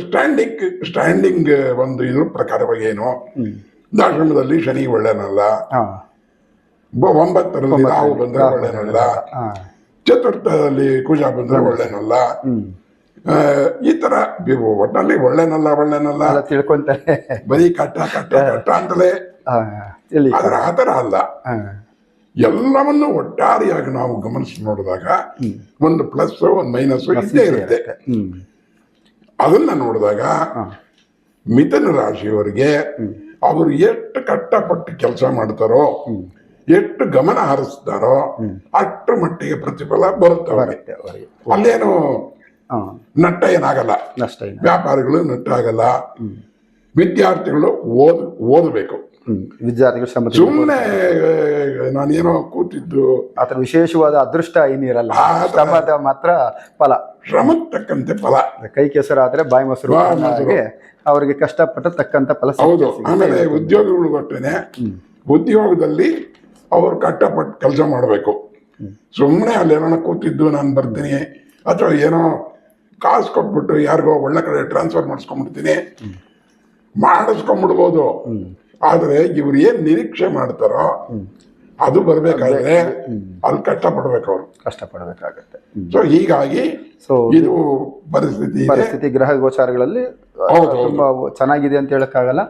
ಸ್ಟ್ಯಾಂಡಿಂಗ್ ಒಂದು ಇದ್ರ ಪ್ರಕಾರವಾಗಿ ಏನು, ದಾಶ್ರಮದಲ್ಲಿ ಶನಿ ಒಳ್ಳೆನಲ್ಲ, 9ರಲ್ಲಿ ರಾಹು ಬಂದ್ರೆ ಒಳ್ಳೆನಲ್ಲ, ಚತುರ್ಥದಲ್ಲಿ ಕುಜ ಬಂದ್ರೆ ಒಳ್ಳೆನಲ್ಲ, ಈ ತರ ಒಟ್ಟಿನಲ್ಲಿ ಒಳ್ಳೆನಲ್ಲ ತಿಳ್ಕೊಂತಾರೆ. ಬರೀ ಕಟ್ಟ ಅಂತಲೇ. ಆದ್ರೆ ಆತರ ಅಲ್ಲ. ಎಲ್ಲವನ್ನು ಒಟ್ಟಾರೆಯಾಗಿ ನಾವು ಗಮನಿಸಿ ನೋಡಿದಾಗ ಒಂದು ಪ್ಲಸ್ ಒಂದು ಮೈನಸ್ ಇದ್ದೇ ಇರುತ್ತೆ. ಅದನ್ನ ನೋಡಿದಾಗ ಮಿಥುನ ರಾಶಿಯವರಿಗೆ ಅವರು ಎಷ್ಟು ಕಷ್ಟಪಟ್ಟು ಕೆಲಸ ಮಾಡ್ತಾರೋ, ಎಷ್ಟು ಗಮನ ಹರಿಸ್ತಾರೋ ಅಷ್ಟರ ಮಟ್ಟಿಗೆ ಪ್ರತಿಫಲ ಬರುತ್ತೆ. ಅಲ್ಲೇನು ನಷ್ಟ ಏನಾಗಲ್ಲ, ವ್ಯಾಪಾರಿಗಳು ನಷ್ಟ ಆಗಲ್ಲ. ವಿದ್ಯಾರ್ಥಿಗಳು ಓದಬೇಕು. ವಿದ್ಯಾರ್ಥಿಗಳು ಸುಮ್ಮನೆ ನಾನೇನೋ ಕೂತಿದ್ದು ಆತರ ವಿಶೇಷವಾದ ಅದೃಷ್ಟ ಏನಿರಲ್ಲ, ಶ್ರಮದ ಮಾತ್ರ ಫಲ. ಶ್ರಮಕ್ಕೆ ತಕ್ಕಂತೆ ಫಲ. ಕೈ ಕೆಸರಾದ್ರೆ ಬಾಯಿ ಮೊಸರು ಅವರಿಗೆ ಕಷ್ಟಪಟ್ಟ ತಕ್ಕಂತ ಫಲ. ಹೌದು. ಆಮೇಲೆ ಉದ್ಯೋಗಿಗಳು ಅಷ್ಟೇನೆ, ಉದ್ಯೋಗದಲ್ಲಿ ಅವ್ರು ಕಷ್ಟಪಟ್ಟು ಕೆಲಸ ಮಾಡಬೇಕು. ಸುಮ್ಮನೆ ಅಲ್ಲೇನೋ ಕೂತಿದ್ದು ನಾನು ಬರ್ತೀನಿ ಅಥವಾ ಏನೋ ಕಾಸು ಕೊಟ್ಬಿಟ್ಟು ಯಾರಿಗೋ ಒಳ್ಳೆ ಕಡೆ ಟ್ರಾನ್ಸ್ಫರ್ ಮಾಡಿಸ್ಕೊಂಡ್ಬಿಡ್ಬೋದು. ಆದ್ರೆ ಇವ್ರು ಏನ್ ನಿರೀಕ್ಷೆ ಮಾಡ್ತಾರೋ ಅದು ಬರ್ಬೇಕಾದ್ರೆ ಅಲ್ಲಿ ಕಷ್ಟಪಡ್ಬೇಕಾಗತ್ತೆ. ಸೊ ಹೀಗಾಗಿ ಇದು ಪರಿಸ್ಥಿತಿ ಗ್ರಹ ಗೋಚಾರಗಳಲ್ಲಿ ತುಂಬಾ ಚೆನ್ನಾಗಿದೆ ಅಂತ ಹೇಳಕ್ಕಾಗಲ್ಲ,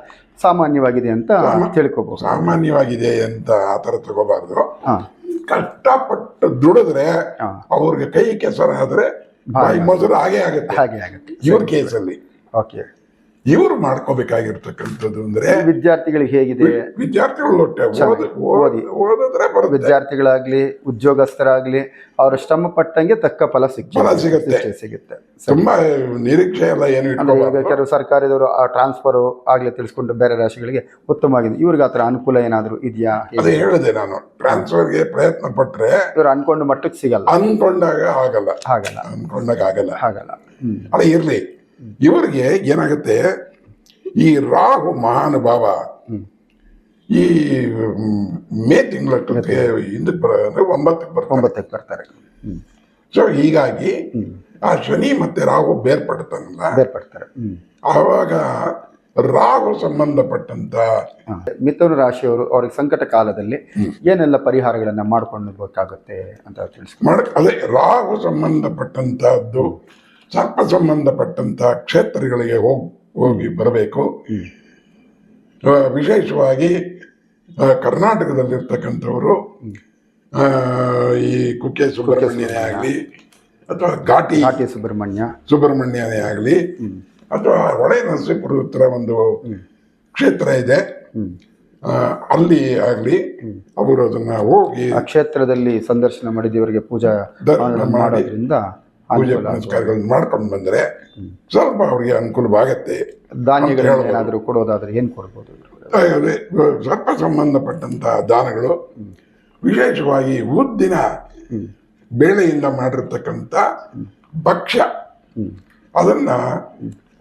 ಸಾಮಾನ್ಯವಾಗಿದೆ ಅಂತ ತಿಳ್ಕೋಬಹುದು. ಸಾಮಾನ್ಯವಾಗಿದೆ ಅಂತ ಆತರ ತಗೋಬಾರ್ದು. ಕಷ್ಟಪಟ್ಟು ದುಡಿದ್ರೆ ಅವ್ರಿಗೆ ಕೈ ಕೆಸರಾದ್ರೆ ಬಾಯಿ ಮೊಸರು ಹಾಗೆ ಆಗುತ್ತೆ. ಇವ್ರ ಕೇಸಲ್ಲಿ ಇವರು ಮಾಡ್ಕೋಬೇಕಾಗಿರ್ತಕ್ಕಂಥದ್ದು ಅಂದ್ರೆ ವಿದ್ಯಾರ್ಥಿಗಳಿಗೆ ಹೇಗಿದೆ, ವಿದ್ಯಾರ್ಥಿಗಳು ಓದಿದ್ರೆ ಬರುತ್ತೆ. ವಿದ್ಯಾರ್ಥಿಗಳಾಗ್ಲಿ ಉದ್ಯೋಗಸ್ಥರಾಗ್ಲಿ ಅವರ ಶ್ರಮ ಪಟ್ಟಂಗೆ ತಕ್ಕ ಫಲ ಸಿಗುತ್ತೆ. ತುಂಬಾ ನಿರೀಕ್ಷೆ ಎಲ್ಲ ಏನು ಕೆಲವು ಸರ್ಕಾರದವರು ಟ್ರಾನ್ಸ್ಫರ್ ಆಗ್ಲೇ ತಿಳಿಸ್ಕೊಂಡು ಬೇರೆ ರಾಶಿಗಳಿಗೆ ಉತ್ತಮವಾಗಿದೆ. ಇವ್ರಿಗೆ ಆತರ ಅನುಕೂಲ ಏನಾದ್ರು ಇದೆಯಾ? ಅದೇ ಹೇಳಿದೆ ನಾನು, ಟ್ರಾನ್ಸ್ಫರ್ಗೆ ಪ್ರಯತ್ನ ಪಟ್ರೆ ಇವ್ರು ಅನ್ಕೊಂಡು ಮಟ್ಟಕ್ಕೆ ಸಿಗಲ್ಲ, ಅನ್ಕೊಂಡಾಗ ಆಗಲ್ಲ. ಅಲ್ಲ ಇರ್ಲಿ. ಇವರಿಗೆ ಏನಾಗುತ್ತೆ, ಈ ರಾಹು ಮಹಾನುಭಾವ ಈ ಮೇ ತಿಂಗಳಕ್ಕೆ ಹಿಂದಕ್ಕೆ ಬರೋದ್ರೆ 9ಕ್ಕೆ ಬರ್ತಾರೆ. ಸೊ ಹೀಗಾಗಿ ಆ ಶನಿ ಮತ್ತೆ ರಾಹು ಬೇರ್ಪಡ್ತಾರೆ. ಆವಾಗ ರಾಹು ಸಂಬಂಧಪಟ್ಟಂತ ಮಿಥುನ ರಾಶಿಯವರು ಅವ್ರಿಗೆ ಸಂಕಟ ಕಾಲದಲ್ಲಿ ಏನೆಲ್ಲ ಪರಿಹಾರಗಳನ್ನ ಮಾಡ್ಕೊಳ್ಬೇಕಾಗುತ್ತೆ ಅಂತ ತಿಳಿಸ್ಕೊಂಡು. ಅದೇ ರಾಹು ಸಂಬಂಧಪಟ್ಟಂತಹದ್ದು ಸರ್ಪ ಸಂಬಂಧಪಟ್ಟಂತ ಕ್ಷೇತ್ರಗಳಿಗೆ ಹೋಗಿ ಬರಬೇಕು. ವಿಶೇಷವಾಗಿ ಕರ್ನಾಟಕದಲ್ಲಿರ್ತಕ್ಕಂಥವರು ಈ ಕುಕ್ಕೆ ಸುಬ್ರಹ್ಮಣ್ಯನೇ ಆಗಲಿ ಅಥವಾ ಘಾಟಿ ಸುಬ್ರಹ್ಮಣ್ಯನೇ ಆಗಲಿ ಅಥವಾ ಹೊಳೆ ನರಸೀಪುರ ಹತ್ರ ಒಂದು ಕ್ಷೇತ್ರ ಇದೆ, ಅಲ್ಲಿ ಆಗಲಿ ಅವರು ಅದನ್ನ ಹೋಗಿ ಆ ಕ್ಷೇತ್ರದಲ್ಲಿ ಸಂದರ್ಶನ ಮಾಡಿದವರಿಗೆ ಪೂಜಾ ಮಾಡೋದ್ರಿಂದ ಪೂಜೆ ಪುನಸ್ಕಾರಗಳನ್ನು ಮಾಡ್ಕೊಂಡು ಬಂದ್ರೆ ಸ್ವಲ್ಪ ಅವ್ರಿಗೆ ಅನುಕೂಲವಾಗತ್ತೆ. ಧಾನ್ಯಗಳು ಏನಾದರೂ ಕೊಡೋದಾದ್ರೆ ಏನ್ ಕೊಡ್ಬೋದು? ಅದೇ ಸರ್ಪ ಸಂಬಂಧಪಟ್ಟಂತಹ ದಾನಗಳು, ವಿಶೇಷವಾಗಿ ಉದ್ದಿನ ಬೇಳೆಯಿಂದ ಮಾಡಿರ್ತಕ್ಕಂಥ ಭಕ್ಷ್ಯ, ಅದನ್ನ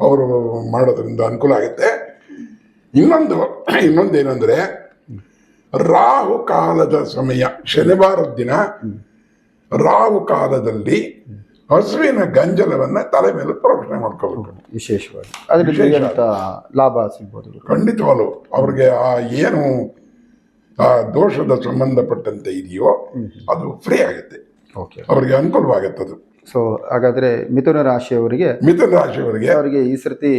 ಅವರು ಮಾಡೋದ್ರಿಂದ ಅನುಕೂಲ ಆಗುತ್ತೆ. ಇನ್ನೊಂದೇನೆಂದ್ರೆ ರಾಹು ಕಾಲದ ಸಮಯ, ಶನಿವಾರದ ದಿನ ರಾಹು ಕಾಲದಲ್ಲಿ ಹಸುವಿನ ಗಂಜಲವನ್ನ ತಲೆ ಮೇಲೆ ಪ್ರೋಕ್ಷಣೆ ಮಾಡ್ಕೋಬೇಕು. ವಿಶೇಷವಾಗಿ ಅದರಿಂದ ಲಾಭ ಸಿಗ್ಬೋದು. ಖಂಡಿತವಾಗ್ಲು ಅವ್ರಿಗೆ ಆ ಏನು ಆ ದೋಷದ ಸಂಬಂಧಪಟ್ಟಂತೆ ಇದೆಯೋ ಅದು ಫ್ರೀ ಆಗುತ್ತೆ, ಅವ್ರಿಗೆ ಅನುಕೂಲವಾಗುತ್ತೆ ಅದು. ಸೊ ಹಾಗಾದ್ರೆ ಮಿಥುನ ರಾಶಿಯವರಿಗೆ ಅವರಿಗೆ ಈ ಸರ್ತಿ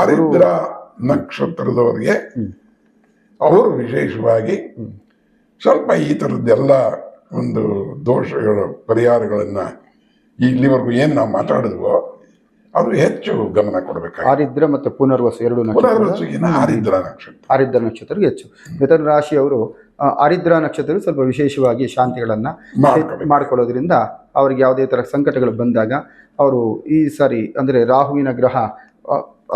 ಆರಿದ್ರ ನಕ್ಷತ್ರದವರಿಗೆ ಅವರು ವಿಶೇಷವಾಗಿ ಸ್ವಲ್ಪ ಈ ಥರದ್ದೆಲ್ಲ ಒಂದು ದೋಷಗಳ ಪರಿಹಾರಗಳನ್ನ ಇಲ್ಲಿವರೆಗೂ ಏನ್ ನಾವು ಮಾತಾಡಿದ್ವೋ ಅದು ಹೆಚ್ಚು ಗಮನ ಕೊಡಬೇಕು. ಆರಿದ್ರ ಮತ್ತು ಪುನರ್ವಸು ಎರಡು ಆರಿದ್ರ ನಕ್ಷತ್ರಕ್ಕೆ ಹೆಚ್ಚು. ಮಿಥುನ ರಾಶಿಯವರು ಆರಿದ್ರ ನಕ್ಷತ್ರ ಸ್ವಲ್ಪ ವಿಶೇಷವಾಗಿ ಶಾಂತಿಗಳನ್ನ ಮಾಡ್ಕೊಳ್ಳೋದ್ರಿಂದ ಅವ್ರಿಗೆ ಯಾವುದೇ ತರ ಸಂಕಟಗಳು ಬಂದಾಗ ಅವರು ಈ ಸಾರಿ ಅಂದ್ರೆ ರಾಹುವಿನ ಗ್ರಹ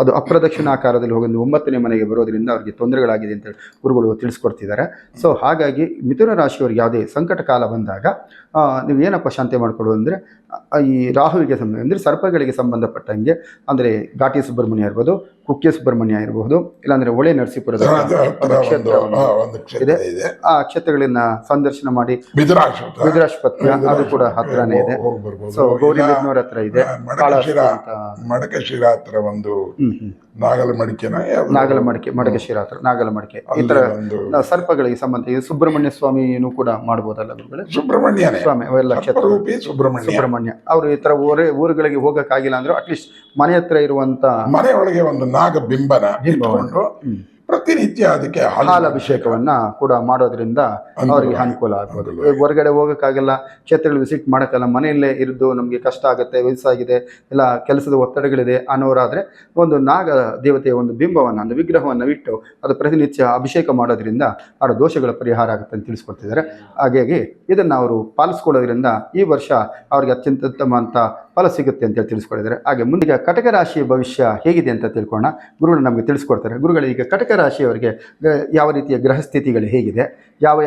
ಅದು ಅಪ್ರದಕ್ಷಿಣಾಕಾರದಲ್ಲಿ ಹೋಗಿ 9ನೇ ಮನೆಗೆ ಬರೋದ್ರಿಂದ ಅವರಿಗೆ ತೊಂದರೆಗಳಾಗಿದೆ ಅಂತ ಗುರುಗಳು ತಿಳಿಸ್ಕೊಡ್ತಿದ್ದಾರೆ. ಸೊ ಹಾಗಾಗಿ ಮಿಥುನ ರಾಶಿಯವರಿಗೆ ಯಾವುದೇ ಸಂಕಟ ಕಾಲ ಬಂದಾಗ ನೀವು ಏನಪ್ಪ ಶಾಂತಿ ಮಾಡಿಕೊಡು ಅಂದರೆ ಈ ರಾಹುವಿಗೆ ಅಂದರೆ ಸರ್ಪಗಳಿಗೆ ಸಂಬಂಧಪಟ್ಟಂಗೆ ಅಂದರೆ ಘಾಟಿ ಸುಬ್ರಹ್ಮಣ್ಯ ಇರ್ಬೋದು, ಕುಕ್ಕೆ ಸುಬ್ರಹ್ಮಣ್ಯ ಇರಬಹುದು, ಇಲ್ಲಾಂದರೆ ಒಳೆ ನರಸೀಪುರದ ಇದೆ. ಆ ಕ್ಷೇತ್ರಗಳನ್ನ ಸಂದರ್ಶನ ಮಾಡಿ ವಿದುರಾಶ್ಪತ್ಯ ಅದು ಕೂಡ ಹತ್ರನೇ ಇದೆ. ಸೊ ಗೌರಿಬಿದನೂರ್ ಹತ್ರ ಇದೆ. ಮಡಕಶಿರಾ ಹತ್ರ ಒಂದು ಮಡಕಶಿರಾ ಹತ್ರ ನಾಗಲಮಡಿಕೆ ಈ ತರ ಸರ್ಪಗಳಿಗೆ ಸಂಬಂಧ ಸುಬ್ರಹ್ಮಣ್ಯ ಸ್ವಾಮಿನೂ ಕೂಡ ಮಾಡ್ಬೋದಲ್ಲ ಗುರುಗಳೇ? ಸುಬ್ರಹ್ಮಣ್ಯ ಸ್ವಾಮಿ ಅವೆಲ್ಲ ಕ್ಷೇತ್ರ ಸುಬ್ರಹ್ಮಣ್ಯ ಅವರು ಈ ತರ ಊರುಗಳಿಗೆ ಹೋಗಕ್ಕಾಗಿಲ್ಲ ಅಂದ್ರೆ ಅಟ್ಲೀಸ್ಟ್ ಮನೆ ಹತ್ರ ಇರುವಂತ ಮನೆಯೊಳಗೆ ಒಂದು ನಾಗ ಬಿಂಬನ ಇಟ್ಕೊಂಡು ಪ್ರತಿನಿತ್ಯ ಅದಕ್ಕೆ ಹಾಲಾಭಿಷೇಕವನ್ನ ಕೂಡ ಮಾಡೋದ್ರಿಂದ ಅವರಿಗೆ ಅನುಕೂಲ ಆಗ್ಬೋದು. ಹೊರಗಡೆ ಹೋಗಕ್ಕಾಗಲ್ಲ, ಕ್ಷೇತ್ರಗಳು ವಿಸಿಟ್ ಮಾಡೋಕ್ಕಲ್ಲ, ಮನೆಯಲ್ಲೇ ಇದ್ದು ನಮಗೆ ಕಷ್ಟ ಆಗುತ್ತೆ, ವಯಸ್ಸಾಗಿದೆ, ಇಲ್ಲ ಕೆಲಸದ ಒತ್ತಡಗಳಿದೆ ಅನ್ನೋರಾದ್ರೆ ಒಂದು ನಾಗ ದೇವತೆಯ ಒಂದು ಬಿಂಬವನ್ನು ಒಂದು ವಿಗ್ರಹವನ್ನು ಇಟ್ಟು ಅದು ಪ್ರತಿನಿತ್ಯ ಅಭಿಷೇಕ ಮಾಡೋದ್ರಿಂದ ಅವರ ದೋಷಗಳ ಪರಿಹಾರ ಆಗುತ್ತೆ ಅಂತ ತಿಳಿಸ್ಕೊಡ್ತಿದ್ದಾರೆ. ಹಾಗಾಗಿ ಇದನ್ನು ಅವರು ಪಾಲಿಸ್ಕೊಳ್ಳೋದ್ರಿಂದ ಈ ವರ್ಷ ಅವರಿಗೆ ಅತ್ಯಂತ ಉತ್ತಮ ಅಂತ ಫಲ ಸಿಗುತ್ತೆ ಅಂತೇಳಿ ತಿಳಿಸ್ಕೊಡಿದ್ದಾರೆ. ಹಾಗೆ ಮುಂದೆ ಕಟಕ ರಾಶಿಯ ಭವಿಷ್ಯ ಹೇಗಿದೆ ಅಂತ ತಿಳ್ಕೊಳ್ಳೋಣ. ಗುರುಗಳು ನಮಗೆ ತಿಳಿಸ್ಕೊಡ್ತಾರೆ. ಗುರುಗಳು ಈಗ ಕಟಕ ರಾಶಿಯವರಿಗೆ ಯಾವ ರೀತಿಯ ಗ್ರಹ ಸ್ಥಿತಿಗಳು ಹೇಗಿದೆ, ಯಾವ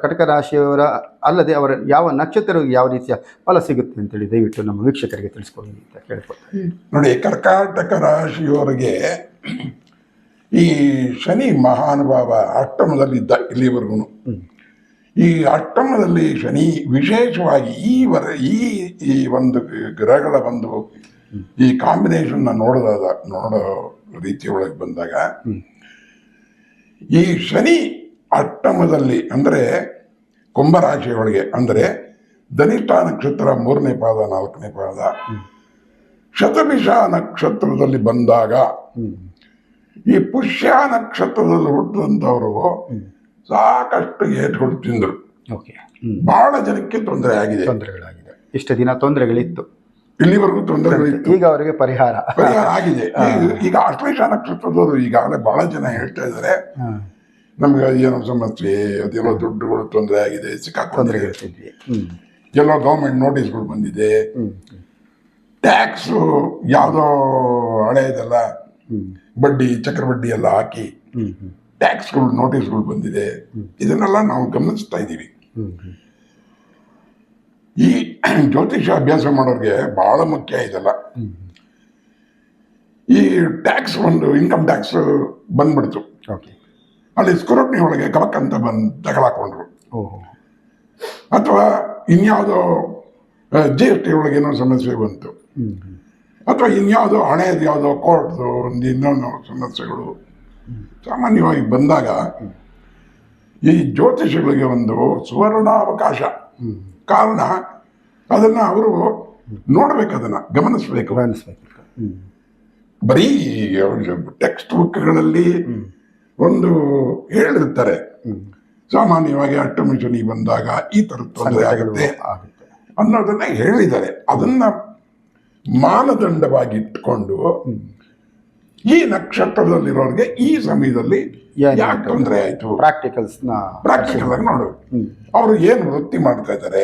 ಕಟಕ ರಾಶಿಯವರ ಅಲ್ಲದೆ ಅವರ ಯಾವ ನಕ್ಷತ್ರಗಳಿಗೆ ಯಾವ ರೀತಿಯ ಫಲ ಸಿಗುತ್ತೆ ಅಂತೇಳಿ ದಯವಿಟ್ಟು ನಮ್ಮ ವೀಕ್ಷಕರಿಗೆ ತಿಳಿಸ್ಕೊಡಿ ಅಂತ ಕೇಳ್ಕೊಡ್ತಾರೆ. ನೋಡಿ, ಕರ್ಕಾಟಕ ರಾಶಿಯವರಿಗೆ ಈ ಶನಿ ಮಹಾನುಭಾವ ಅಷ್ಟಮದಲ್ಲಿದ್ದ ಇಲ್ಲಿವರೆಗೂ. ಈ ಅಷ್ಟಮದಲ್ಲಿ ಶನಿ ವಿಶೇಷವಾಗಿ ಈ ಒಂದು ಗ್ರಹಗಳ ಒಂದು ಈ ಕಾಂಬಿನೇಷನ್ ನೋಡೋ ರೀತಿಯೊಳಗೆ ಬಂದಾಗ ಈ ಶನಿ ಅಷ್ಟಮದಲ್ಲಿ ಅಂದರೆ ಕುಂಭರಾಶಿಯೊಳಗೆ ಅಂದರೆ ಧನಿಷ್ಠ ನಕ್ಷತ್ರ 3ನೇ ಪಾದ 4ನೇ ಪಾದ ಶತಭಿಷ ನಕ್ಷತ್ರದಲ್ಲಿ ಬಂದಾಗ ಈ ಪುಷ್ಯ ನಕ್ಷತ್ರದಲ್ಲಿ ಹುಟ್ಟಿದಂಥವರು ಸಾಕಷ್ಟು ಏಟುಗಳು ತಿಂದರು. ಬಹಳ ಜನಕ್ಕೆ ತೊಂದರೆಗಳಾಗಿದೆ. ಇಷ್ಟು ದಿನ ತೊಂದರೆಗಳಿತ್ತು, ಇಲ್ಲಿವರೆಗೂ ತೊಂದರೆಗಳಿತ್ತು. ಈಗ ಅವರಿಗೆ ಪರಿಹಾರ ಆಗಿದೆ. ಈಗ ಆಶ್ಲೇಷ ನಕ್ಷತ್ರದವರು ಈಗಾಗಲೇ ಬಹಳ ಜನ ಹೇಳ್ತಾ ಇದ್ದಾರೆ, ನಮ್ಗೆ ಏನೋ ಸಮಸ್ಯೆ, ಅದೇನೋ ದುಡ್ಡುಗಳು ತೊಂದರೆ ಆಗಿದೆ, ಸಿಕ್ಕಾಕೊಂಡ್ರೆ ಎಲ್ಲೋ ಗೌರ್ಮೆಂಟ್ ನೋಟಿಸ್ಗಳು ಬಂದಿದೆ, ಟ್ಯಾಕ್ಸ್ ಯಾವುದೋ ಹಳೆಯದೆಲ್ಲ ಬಡ್ಡಿ ಚಕ್ರಬಡ್ಡಿ ಎಲ್ಲ ಹಾಕಿ ಟ್ಯಾಕ್ಸ್ಗಳು ನೋಟಿಸ್ಗಳು ಬಂದಿದೆ. ಇದನ್ನೆಲ್ಲ ನಾವು ಗಮನಿಸ್ತಾ ಇದ್ದೀವಿ. ಈ ಜ್ಯೋತಿಷ ಅಭ್ಯಾಸ ಮಾಡೋರಿಗೆ ಬಹಳ ಮುಖ್ಯ ಇದೆಲ್ಲ. ಈ ಟ್ಯಾಕ್ಸ್ ಒಂದು ಇನ್ಕಮ್ ಟ್ಯಾಕ್ಸ್ ಬಂದ್ಬಿಡ್ತು, ಅಲ್ಲಿ ಸ್ಕ್ರೂಟ್ನಿ ಒಳಗೆ ಕವಕ್ಕಂತ ಬಂದು ತಗೊಳಕೊಂಡ್ರು, ಅಥವಾ ಇನ್ಯಾವುದೋ GST ಒಳಗೆ ಏನೋ ಸಮಸ್ಯೆ ಬಂತು, ಅಥವಾ ಇನ್ಯಾವುದೋ ಹಣೆಯದು ಯಾವುದೋ ಕೋರ್ಟ್ದು ಒಂದು ಇನ್ನೊಂದು ಸಮಸ್ಯೆಗಳು ಸಾಮಾನ್ಯವಾಗಿ ಬಂದಾಗ ಈ ಜ್ಯೋತಿಷಗಳಿಗೆ ಒಂದು ಸುವರ್ಣಾವಕಾಶ. ಕಾರಣ ಅದನ್ನು ಅವರು ನೋಡ್ಬೇಕು, ಅದನ್ನು ಗಮನಿಸ್ಬೇಕು. ಬರೀ ಟೆಕ್ಸ್ಟ್ ಬುಕ್ಗಳಲ್ಲಿ ಒಂದು ಹೇಳಿರ್ತಾರೆ, ಸಾಮಾನ್ಯವಾಗಿ ಅಷ್ಟಮ ಶನಿ ಬಂದಾಗ ಈ ಥರದ ತೊಂದರೆ ಆಗುತ್ತೆ ಅನ್ನೋದನ್ನ ಹೇಳಿದ್ದಾರೆ. ಅದನ್ನ ಮಾನದಂಡವಾಗಿ ಇಟ್ಕೊಂಡು ಈ ನಕ್ಷತ್ರದಲ್ಲಿರೋರಿಗೆ ಈ ಸಮಯದಲ್ಲಿ ಯಾಕೆ ತೊಂದರೆ ಆಯ್ತು ಪ್ರಾಕ್ಟಿಕಲ್ ಆಗಿ ನೋಡು. ಅವರು ಏನು ವೃತ್ತಿ ಮಾಡ್ತಾ ಇದ್ದಾರೆ,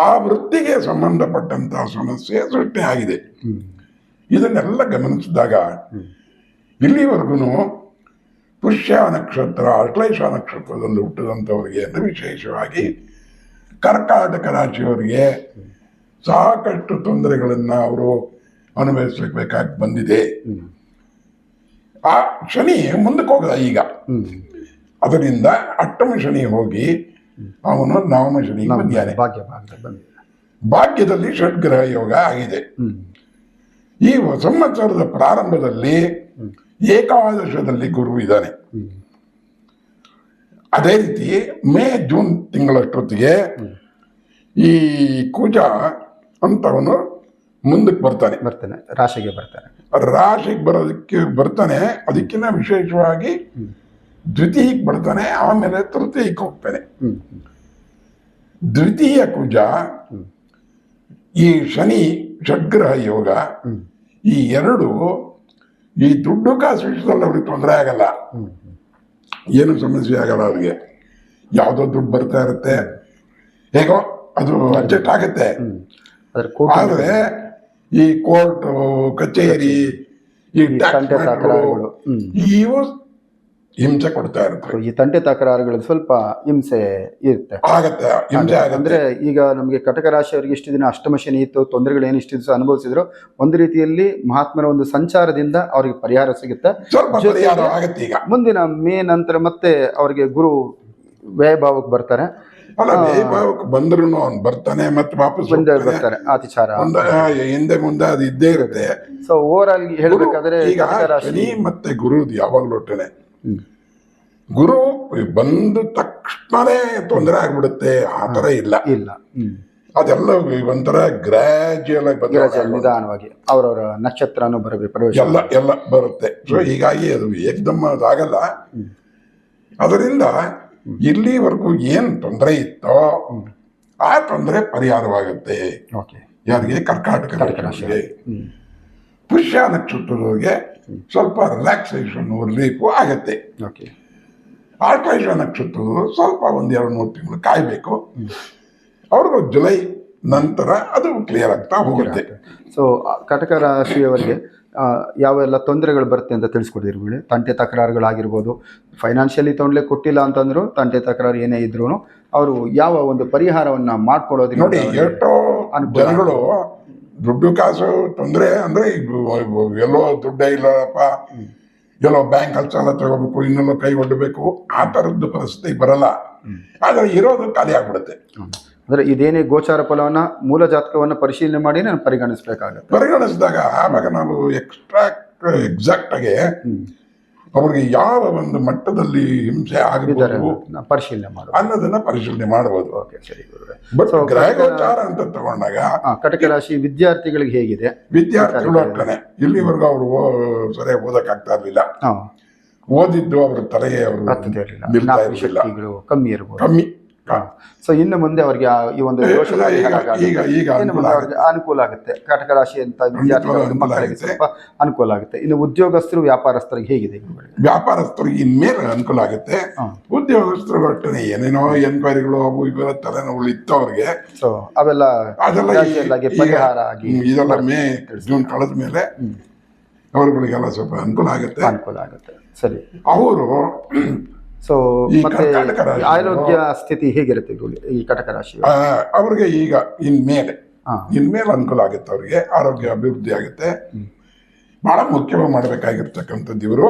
ಆ ವೃತ್ತಿಗೆ ಸಂಬಂಧಪಟ್ಟಂತಹ ಸಮಸ್ಯೆ ಸೃಷ್ಟಿ ಆಗಿದೆ. ಇದನ್ನೆಲ್ಲ ಗಮನಿಸಿದಾಗ ಇಲ್ಲಿವರೆಗೂ ಪುಷ್ಯ ನಕ್ಷತ್ರ ಅಶ್ಲೇಷ ನಕ್ಷತ್ರದಲ್ಲಿ ಹುಟ್ಟಿದಂಥವರಿಗೆ ವಿಶೇಷವಾಗಿ ಕರ್ಕಾಟಕ ರಾಶಿಯವರಿಗೆ ಸಾಕಷ್ಟು ತೊಂದರೆಗಳನ್ನು ಅವರು ಅನುಭವಿಸಬೇಕಾಗಿ ಬಂದಿದೆ. ಆ ಶನಿ ಮುಂದಕ್ಕೆ ಹೋಗದ ಈಗ, ಅದರಿಂದ ಅಷ್ಟಮ ಶನಿ ಹೋಗಿ ಅವನು ನವಮ ಶನಿ ಬಂದಿದ್ದಾನೆ. ಭಾಗ್ಯದಲ್ಲಿ ಷಡ್ಗ್ರಹ ಯೋಗ ಆಗಿದೆ. ಈ ಸಂವತ್ಸರದ ಪ್ರಾರಂಭದಲ್ಲಿ ಏಕಾದಶದಲ್ಲಿ ಗುರು ಇದ್ದಾನೆ. ಅದೇ ರೀತಿ ಮೇ ಜೂನ್ ತಿಂಗಳಷ್ಟೊತ್ತಿಗೆ ಈ ಕುಜ ಅಂತವನು ಮುಂದಕ್ಕೆ ಬರ್ತಾನೆ, ರಾಶಿಗೆ ಬರೋದಕ್ಕೆ ಬರ್ತಾನೆ. ಅದಕ್ಕಿಂತ ವಿಶೇಷವಾಗಿ ದ್ವಿತೀಯಕ್ಕೆ ಬರ್ತಾನೆ, ಆಮೇಲೆ ತೃತೀಯಕ್ಕೆ ಹೋಗ್ತಾನೆ. ದ್ವಿತೀಯ ಕುಜ ಈ ಶನಿ ಷಡ್ಗ್ರಹ ಯೋಗ ಈ ಎರಡು ಈ ದುಡ್ಡು ಕಾಸು ವಿಷಯದಲ್ಲಿ ಅವ್ರಿಗೆ ತೊಂದರೆ ಆಗಲ್ಲ, ಏನು ಸಮಸ್ಯೆ ಆಗಲ್ಲ. ಅವ್ರಿಗೆ ಯಾವುದೋ ದುಡ್ಡು ಬರ್ತಾ ಇರುತ್ತೆ, ಹೇಗೋ ಅದು ಅಡ್ಜಸ್ಟ್ ಆಗುತ್ತೆ. ಆದರೆ ಈ ಕೋರ್ಟು ಕಚೇರಿ ಈ ಈ ಟ್ಯಾಕ್ಸ್ ತಂಟೆ ತಕರಾರುಗಳು ಇವು ಹಿಂಸೆ ಕೊಡ್ತಾ ಇರ್ತವೆ. ಈ ತಂಟೆ ತಕರಾರುಗಳು ಸ್ವಲ್ಪ ಹಿಂಸೆ ಇರುತ್ತೆ. ಆಗತ್ತೆ, ಹಿಂಸೆ ಆಗತ್ತೆ. ಅಂದ್ರೆ ಈಗ ನಮಗೆ ಕಟಕ ರಾಶಿಯವರಿಗೆ ಇಷ್ಟು ದಿನ ಅಷ್ಟಮ ಶನಿ ಇತ್ತು, ತೊಂದರೆಗಳು ಏನು ಇಷ್ಟು ದಿವಸ ಅನುಭವಿಸಿದ್ರು, ಒಂದು ರೀತಿಯಲ್ಲಿ ಮಹಾತ್ಮರ ಒಂದು ಸಂಚಾರದಿಂದ ಅವರಿಗೆ ಪರಿಹಾರ ಸಿಗುತ್ತೆ. ಸ್ವಲ್ಪ ಪರಿಹಾರ ಆಗತ್ತೆ. ಈಗ ಮುಂದಿನ ಮೇ ನಂತರ ಮತ್ತೆ ಅವರಿಗೆ ಗುರು ವ್ಯಯಭಾವಕ್ಕೆ ಬರ್ತಾರೆ. ಅಲ್ಲ, ವ್ಯಯಭಾವಕ್ಕೆ ಬಂದ್ರು ಅವ್ನು ಬರ್ತಾನೆ, ಮತ್ತೆ ವಾಪಸ್ ಬರ್ತಾರೆ. ಅತಿಚಾರ ಹಿಂದೆ ಮುಂದೆ ಅದು ಇದ್ದೇ ಇರುತ್ತೆ. ಸೊ ಓವರ್ ಆಲ್ ಹೇಳ್ಬೇಕಾದ್ರೆ ಈಗ ಶನಿ ಮತ್ತೆ ಗುರು ಯಾವಾಗ್ಲೂ ಒಟ್ಟನೆ. ಗುರು ಬಂದ ತಕ್ಷಣನೇ ತೊಂದರೆ ಆಗ್ಬಿಡುತ್ತೆ, ಆತರ ಇಲ್ಲ. ಅದೆಲ್ಲ ಒಂಥರ ಗ್ರಾಜುಯಲ್ ಆಗಿ ನಿಧಾನವಾಗಿ ಅವರವರ ನಕ್ಷತ್ರನೂ ಬರಬೇಕು, ಎಲ್ಲ ಬರುತ್ತೆ. ಸೊ ಹೀಗಾಗಿ ಅದು ಏಕದಮ್ ಅದಾಗಲ್ಲ. ಅದರಿಂದ ಇಲ್ಲಿವರೆಗೂ ಏನ್ ತೊಂದರೆ ಇತ್ತೋ ಆ ತೊಂದರೆ ಪರಿಹಾರವಾಗುತ್ತೆ. ಯಾರಿಗೆ? ಕರ್ಕಾಟಕ ರಾಶಿಗೆ. ಪುಷ್ಯ ನಕ್ಷತ್ರದವರಿಗೆ ಸ್ವಲ್ಪ ರಿಲ್ಯಾಕ್ಸೇಷನ್ ರಿಲೀಫು ಆಗತ್ತೆ. ಆಶ್ಲೇಷ ನಕ್ಷತ್ರದವರು ಸ್ವಲ್ಪ 1-2-3 ತಿಂಗಳು ಕಾಯ್ಬೇಕು. ಅವ್ರಿಗೂ ಜುಲೈ ನಂತರ ಅದು ಕ್ಲಿಯರ್ ಆಗ್ತಾ ಹೋಗುತ್ತೆ. ಸೊ ಕಟಕ ರಾಶಿಯವರಿಗೆ ಯಾವೆಲ್ಲ ತೊಂದರೆಗಳು ಬರುತ್ತೆ ಅಂತ ತಿಳಿಸ್ಕೊಡಿದ್ರಿ. ತಂಟೆ ತಕರಾರುಗಳಾಗಿರ್ಬೋದು, ಫೈನಾನ್ಷಿಯಲಿ ತೊಂದರೆ ಕೊಟ್ಟಿಲ್ಲ ಅಂತಂದ್ರು, ತಂಟೆ ತಕರಾರು ಏನೇ ಇದ್ರು ಅವರು ಯಾವ ಒಂದು ಪರಿಹಾರವನ್ನ ಮಾಡ್ಕೊಳ್ಳೋದ್ರಿಂದ ನೋಡಿ, ಎಷ್ಟೋ ಜನಗಳು ದುಡ್ಡು ಕಾಸು ತೊಂದರೆ ಅಂದ್ರೆ ಎಲ್ಲೋ ದುಡ್ಡೇ ಇಲ್ಲಪ್ಪ, ಎಲ್ಲೋ ಬ್ಯಾಂಕ್ ಅಲ್ಲಿ ಸಾಲ ತಗೋಬೇಕು, ಇನ್ನೆಲ್ಲೋ ಕೈ ಒಡ್ಡಬೇಕು, ಆ ತರದ್ದು ಪರಿಸ್ಥಿತಿ ಬರಲ್ಲ. ಆದ್ರೆ ಇರೋದು ಖಾಲಿ ಆಗ್ಬಿಡುತ್ತೆ. ಅಂದ್ರೆ ಇದೇನೇ ಗೋಚಾರ ಫಲವನ್ನ ಮೂಲ ಜಾತಕವನ್ನ ಪರಿಶೀಲನೆ ಮಾಡಿ ನಾನು ಪರಿಗಣಿಸಬೇಕಾಗುತ್ತೆ. ಪರಿಗಣಿಸಿದಾಗ ಆವಾಗ ನಾವು ಎಕ್ಸಾಕ್ಟ್ ಆಗಿ ಅವ್ರಿಗೆ ಯಾವ ಒಂದು ಮಟ್ಟದಲ್ಲಿ ಹಿಂಸೆ ಆಗಬಹುದು ಪರಿಶೀಲನೆ ಮಾಡಬಹುದು ಅನ್ನೋದನ್ನ ಪರಿಶೀಲನೆ ಮಾಡಬಹುದು. ಬಟ್ So, ಗ್ರಹ ಗೋಚಾರ ಅಂತ ತಗೊಂಡಾಗ ಕಟಕ ರಾಶಿ ವಿದ್ಯಾರ್ಥಿಗಳಿಗೆ ಹೇಗಿದೆ? ವಿದ್ಯಾರ್ಥಿಗಳು ಆಗ್ತಾನೆ. ಇಲ್ಲಿವರೆಗೂ ಅವರು ಸರಿಯಾಗಿ ಓದಕ್ ಆಗ್ತಾ ಇರ್ಲಿಲ್ಲ. ಓದಿದ್ದು ಅವ್ರ ತಲೆಗೆ ಅವರು ನಿಲ್ತಾ ಇರಲಿಲ್ಲ, ಕಮ್ಮಿ ಇರಬಹುದು, ಕಮ್ಮಿ. ಸೊ ಇನ್ನು ಮುಂದೆ ಅವರಿಗೆ ಈ ಒಂದು ಈಗ ಅನುಕೂಲ ಆಗುತ್ತೆ. ಕಟಕ ರಾಶಿ ಅಂತ ವಿದ್ಯಾರ್ಥಿಗಳಿಗೆ ಮಕ್ಕಳಿಗೆ ಸ್ವಲ್ಪ ಅನುಕೂಲ ಆಗುತ್ತೆ. ಇನ್ನು ಉದ್ಯೋಗಸ್ಥರು ವ್ಯಾಪಾರಸ್ಥರಿಗೆ ಹೇಗಿದೆ? ವ್ಯಾಪಾರಸ್ಥರಿಗೆ ಇನ್ಮೇಲೆ ಅನುಕೂಲ ಆಗುತ್ತೆ. ಉದ್ಯೋಗಸ್ಥರು ಒಟ್ಟನೆ ಏನೇನೋ ಎನ್ಕ್ವೈರಿಗಳು ಅವು ಇವೆಲ್ಲ ತಲೆನೋವು ಇತ್ತು ಅವ್ರಿಗೆ. ಸೊ ಅದೆಲ್ಲ ಪರಿಹಾರ ಆಗಿ ಇದೆಲ್ಲ ಮೇ ಜೂನ್ ಕಳೆದ ಮೇಲೆ ಅವರುಗಳಿಗೆಲ್ಲ ಸ್ವಲ್ಪ ಅನುಕೂಲ ಆಗುತ್ತೆ. ಸರಿ. ಅವರು ಸೊ ಮತ್ತೆ ಆರೋಗ್ಯ ಸ್ಥಿತಿ ಹೇಗಿರುತ್ತೆ ಈ ಕಟಕ ರಾಶಿ ಅವ್ರಿಗೆ? ಈಗ ಇನ್ಮೇಲೆ ಅನುಕೂಲ ಆಗುತ್ತೆ. ಅವ್ರಿಗೆ ಆರೋಗ್ಯ ಅಭಿವೃದ್ಧಿ ಆಗುತ್ತೆ. ಬಹಳ ಮುಖ್ಯವಾಗಿ ಮಾಡಬೇಕಾಗಿರ್ತಕ್ಕಂಥದ್ದು ಇವರು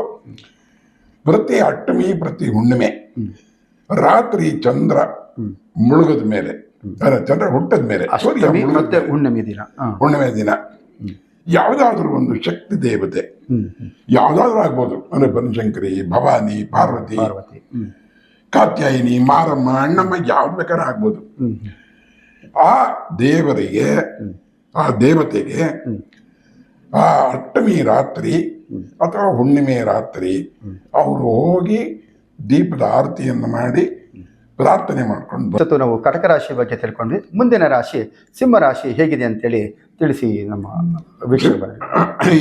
ಪ್ರತಿ ಅಷ್ಟಮಿ ಪ್ರತಿ ಹುಣ್ಣಿಮೆ ರಾತ್ರಿ ಚಂದ್ರ ಮುಳುಗದ ಮೇಲೆ, ಚಂದ್ರ ಹುಟ್ಟದ ಮೇಲೆ, ಹುಣ್ಣಿಮೆ ದಿನ ಯಾವುದಾದ್ರೂ ಒಂದು ಶಕ್ತಿ ದೇವತೆ ಯಾವುದಾದ್ರೂ ಆಗ್ಬೋದು. ಅಂದ್ರೆ ಬನಶಂಕರಿ, ಭವಾನಿ, ಪಾರ್ವತಿ, ಕಾತ್ಯಾಯಿನಿ, ಮಾರಮ್ಮ, ಅಣ್ಣಮ್ಮ, ಯಾವ್ದು ಬೇಕಾದ್ರೆ ಆಗ್ಬೋದು. ಆ ದೇವರಿಗೆ, ಆ ದೇವತೆಗೆ ಆ ಅಷ್ಟಮಿ ರಾತ್ರಿ ಅಥವಾ ಹುಣ್ಣಿಮೆ ರಾತ್ರಿ ಅವರು ಹೋಗಿ ದೀಪದ ಆರತಿಯನ್ನು ಮಾಡಿ ಪ್ರಾರ್ಥನೆ ಮಾಡ್ಕೊಂಡು. ನಾವು ಕಟಕ ರಾಶಿ ಬಗ್ಗೆ ತಿಳ್ಕೊಂಡ್ವಿ. ಮುಂದಿನ ರಾಶಿ ಸಿಂಹ ರಾಶಿ ಹೇಗಿದೆ ಅಂತೇಳಿ ತಿಳಿಸಿ ನಮ್ಮ ವೀಕ್ಷಕ.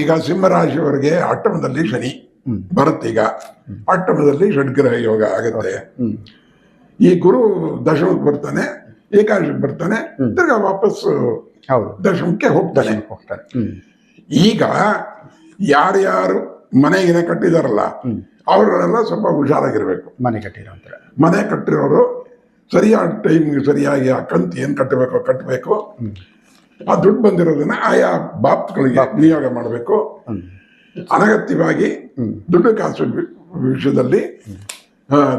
ಈಗ ಸಿಂಹರಾಶಿಯವರಿಗೆ ಅಷ್ಟಮದಲ್ಲಿ ಶನಿ ಬರುತ್ತೆ. ಈಗ ಅಷ್ಟಮದಲ್ಲಿ ಷಡ್ಗ್ರಹ ಯೋಗ ಆಗುತ್ತೆ. ಈ ಗುರು ದಶಮಕ್ಕೆ ಬರ್ತಾನೆ, ಏಕಾದಶಕ್ಕೆ ಬರ್ತಾನೆ, ತಿರ್ಗಾ ವಾಪಸ್ ದಶಮಕ್ಕೆ ಹೋಗ್ತಾನೆ. ಈಗ ಯಾರ್ಯಾರು ಮನೆಗಿನ ಕಟ್ಟಿದಾರಲ್ಲ ಅವ್ರುಗಳೆಲ್ಲ ಸ್ವಲ್ಪ ಹುಷಾರಾಗಿರ್ಬೇಕು. ಮನೆ ಕಟ್ಟಿರೋರು ಸರಿಯಾದ ಟೈಮ್ಗೆ ಸರಿಯಾಗಿ ಆ ಕಂತು ಏನ್ ಕಟ್ಟಬೇಕು, ಆ ದುಡ್ಡು ಬಂದಿರೋದನ್ನ ಆಯಾ ಬಾಪ್ಗಳಿಗೆ ವಿನಿಯೋಗ ಮಾಡಬೇಕು. ಅನಗತ್ಯವಾಗಿ ದುಡ್ಡು ಕಾಸು ವಿಷಯದಲ್ಲಿ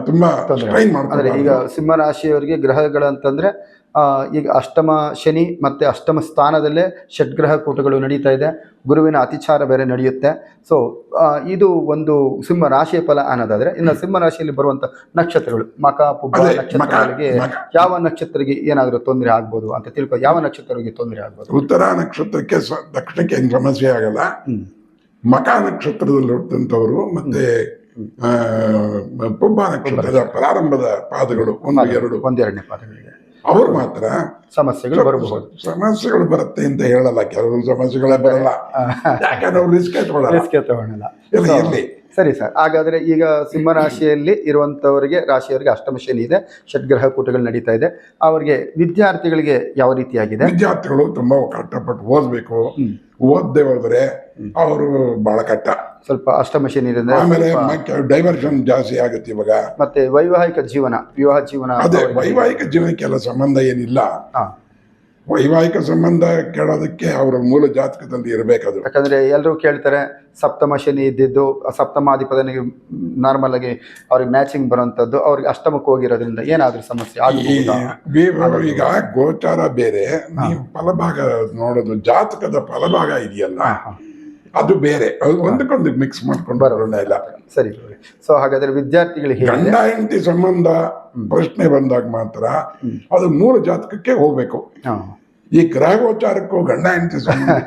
ತುಂಬಾ ಸ್ಟ್ರೈನ್ ಮಾಡ್ತಾರೆ. ಈಗ ಸಿಂಹ ರಾಶಿಯವರಿಗೆ ಗ್ರಹಗಳಂತಂದ್ರೆ ಈಗ ಅಷ್ಟಮ ಶನಿ ಮತ್ತೆ ಅಷ್ಟಮ ಸ್ಥಾನದಲ್ಲೇ ಷಡ್ಗ್ರಹ ಕೂಟಗಳು ನಡೀತಾ ಇದೆ. ಗುರುವಿನ ಅತಿಚಾರ ಬೇರೆ ನಡೆಯುತ್ತೆ. ಸೊ ಇದು ಒಂದು ಸಿಂಹ ರಾಶಿಯ ಫಲ ಅನ್ನೋದಾದ್ರೆ, ಇನ್ನು ಸಿಂಹ ರಾಶಿಯಲ್ಲಿ ಬರುವಂತ ನಕ್ಷತ್ರಗಳು ಮಕ, ಪುಬ್ಬ ನಕ್ಷತ್ರಗಳಿಗೆ ಯಾವ ನಕ್ಷತ್ರಕ್ಕೆ ಏನಾದರೂ ತೊಂದರೆ ಆಗ್ಬೋದು ಅಂತ ತಿಳ್ಕೊ. ಯಾವ ನಕ್ಷತ್ರಕ್ಕೆ ತೊಂದರೆ ಆಗ್ಬೋದು? ಉತ್ತರ ನಕ್ಷತ್ರಕ್ಕೆ ದಕ್ಷಿಣಕ್ಕೆ ಏನು ಸಮಸ್ಯೆ ಆಗಲ್ಲ. ಮಕ ನಕ್ಷತ್ರದಲ್ಲಿ ಹುಟ್ಟಂತವರು ಮತ್ತೆ ಪುಬ್ಬ ನಕ್ಷತ್ರದ ಪ್ರಾರಂಭದ ಪಾದಗಳು ಒಂದೆರಡನೇ ಪಾದಗಳಿಗೆ ಅವ್ರು ಮಾತ್ರ ಸಮಸ್ಯೆಗಳು ಬರಬಹುದು. ಸಮಸ್ಯೆಗಳು ಬರುತ್ತೆ ಅಂತ ಹೇಳಲ್ಲ, ಕೆಲವು ಸಮಸ್ಯೆಗಳೇ ಬರಲ್ಲ. ಯಾಕಂದ್ರೆ ಅವ್ರು ರಿಸ್ಕ್ ತಗೊಳ್ಳಲ್ಲ. ತಗೊಳ್ಳಲ್ಲ. ಇರ್ಲಿ ಸರಿ ಸರ್, ಹಾಗಾದ್ರೆ ಈಗ ಸಿಂಹ ರಾಶಿಯಲ್ಲಿ ಇರುವಂತವರಿಗೆ ರಾಶಿಯವರಿಗೆ ಅಷ್ಟಮ ಶನಿ ಇದೆ, ಷಡ್ಗ್ರಹ ಕೂಟಗಳು ನಡೀತಾ ಇದೆ. ಅವರಿಗೆ ವಿದ್ಯಾರ್ಥಿಗಳಿಗೆ ಯಾವ ರೀತಿಯಾಗಿದೆ? ವಿದ್ಯಾರ್ಥಿಗಳು ತುಂಬಾ ಕಷ್ಟಪಟ್ಟು ಓದ್ಬೇಕು. ಓದದೆ ಹೋದ್ರೆ ಅವರು ಬಹಳ ಕಷ್ಟ. ಸ್ವಲ್ಪ ಅಷ್ಟಮ ಶನಿ ಇದೆ, ಆಮೇಲೆ ಡೈವರ್ಷನ್ ಜಾಸ್ತಿ ಆಗುತ್ತೆ ಇವಾಗ. ಮತ್ತೆ ವೈವಾಹಿಕ ಜೀವನ, ವಿವಾಹ ಜೀವನ, ಅದೇ ವೈವಾಹಿಕ ಜೀವನಕ್ಕೆಲ್ಲ ಸಂಬಂಧ ಏನಿಲ್ಲ. ವೈವಾಹಿಕ ಸಂಬಂಧ ಕೇಳೋದಕ್ಕೆ ಅವರ ಮೂಲ ಜಾತಕದಲ್ಲಿ ಇರಬೇಕದು. ಯಾಕಂದ್ರೆ ಎಲ್ಲರೂ ಕೇಳ್ತಾರೆ, ಸಪ್ತಮ ಶನಿ ಇದ್ದಿದ್ದು ಸಪ್ತಮಾಧಿಪತಿಗೆ ನಾರ್ಮಲ್ ಆಗಿ ಅವ್ರಿಗೆ ಮ್ಯಾಚಿಂಗ್ ಬರುವಂತದ್ದು, ಅವ್ರಿಗೆ ಅಷ್ಟಮಕ್ಕೆ ಹೋಗಿರೋದ್ರಿಂದ ಏನಾದ್ರೂ ಸಮಸ್ಯೆ ಆಗಬಹುದಾ? ಈಗ ಗೋಚಾರ ಬೇರೆ, ನೀವು ಫಲಭಾಗ ನೋಡೋದು, ಜಾತಕದ ಫಲಭಾಗ ಇದೆಯಲ್ಲ ಅದು ಬೇರೆ, ಅದು ಒಂದಕ್ಕೊಂದು ಮಿಕ್ಸ್ ಮಾಡ್ಕೊಂಡು ಬರೋಣ ಇಲ್ಲ. ಸರಿ. ಸೊ ಹಾಗಾದ್ರೆ ವಿದ್ಯಾರ್ಥಿಗಳಿಗೆ ಗಂಡ ಹೆಂಡತಿ ಸಂಬಂಧ ಪ್ರಶ್ನೆ ಬಂದಾಗ ಮಾತ್ರ ಅದು ಮೂಲ ಜಾತಕಕ್ಕೆ ಹೋಗ್ಬೇಕು. ಈ ಗ್ರಹ ಗೋಚಾರಕ್ಕೂ ಗಂಡ ಹೆಂಡತಿ ಸಂಬಂಧ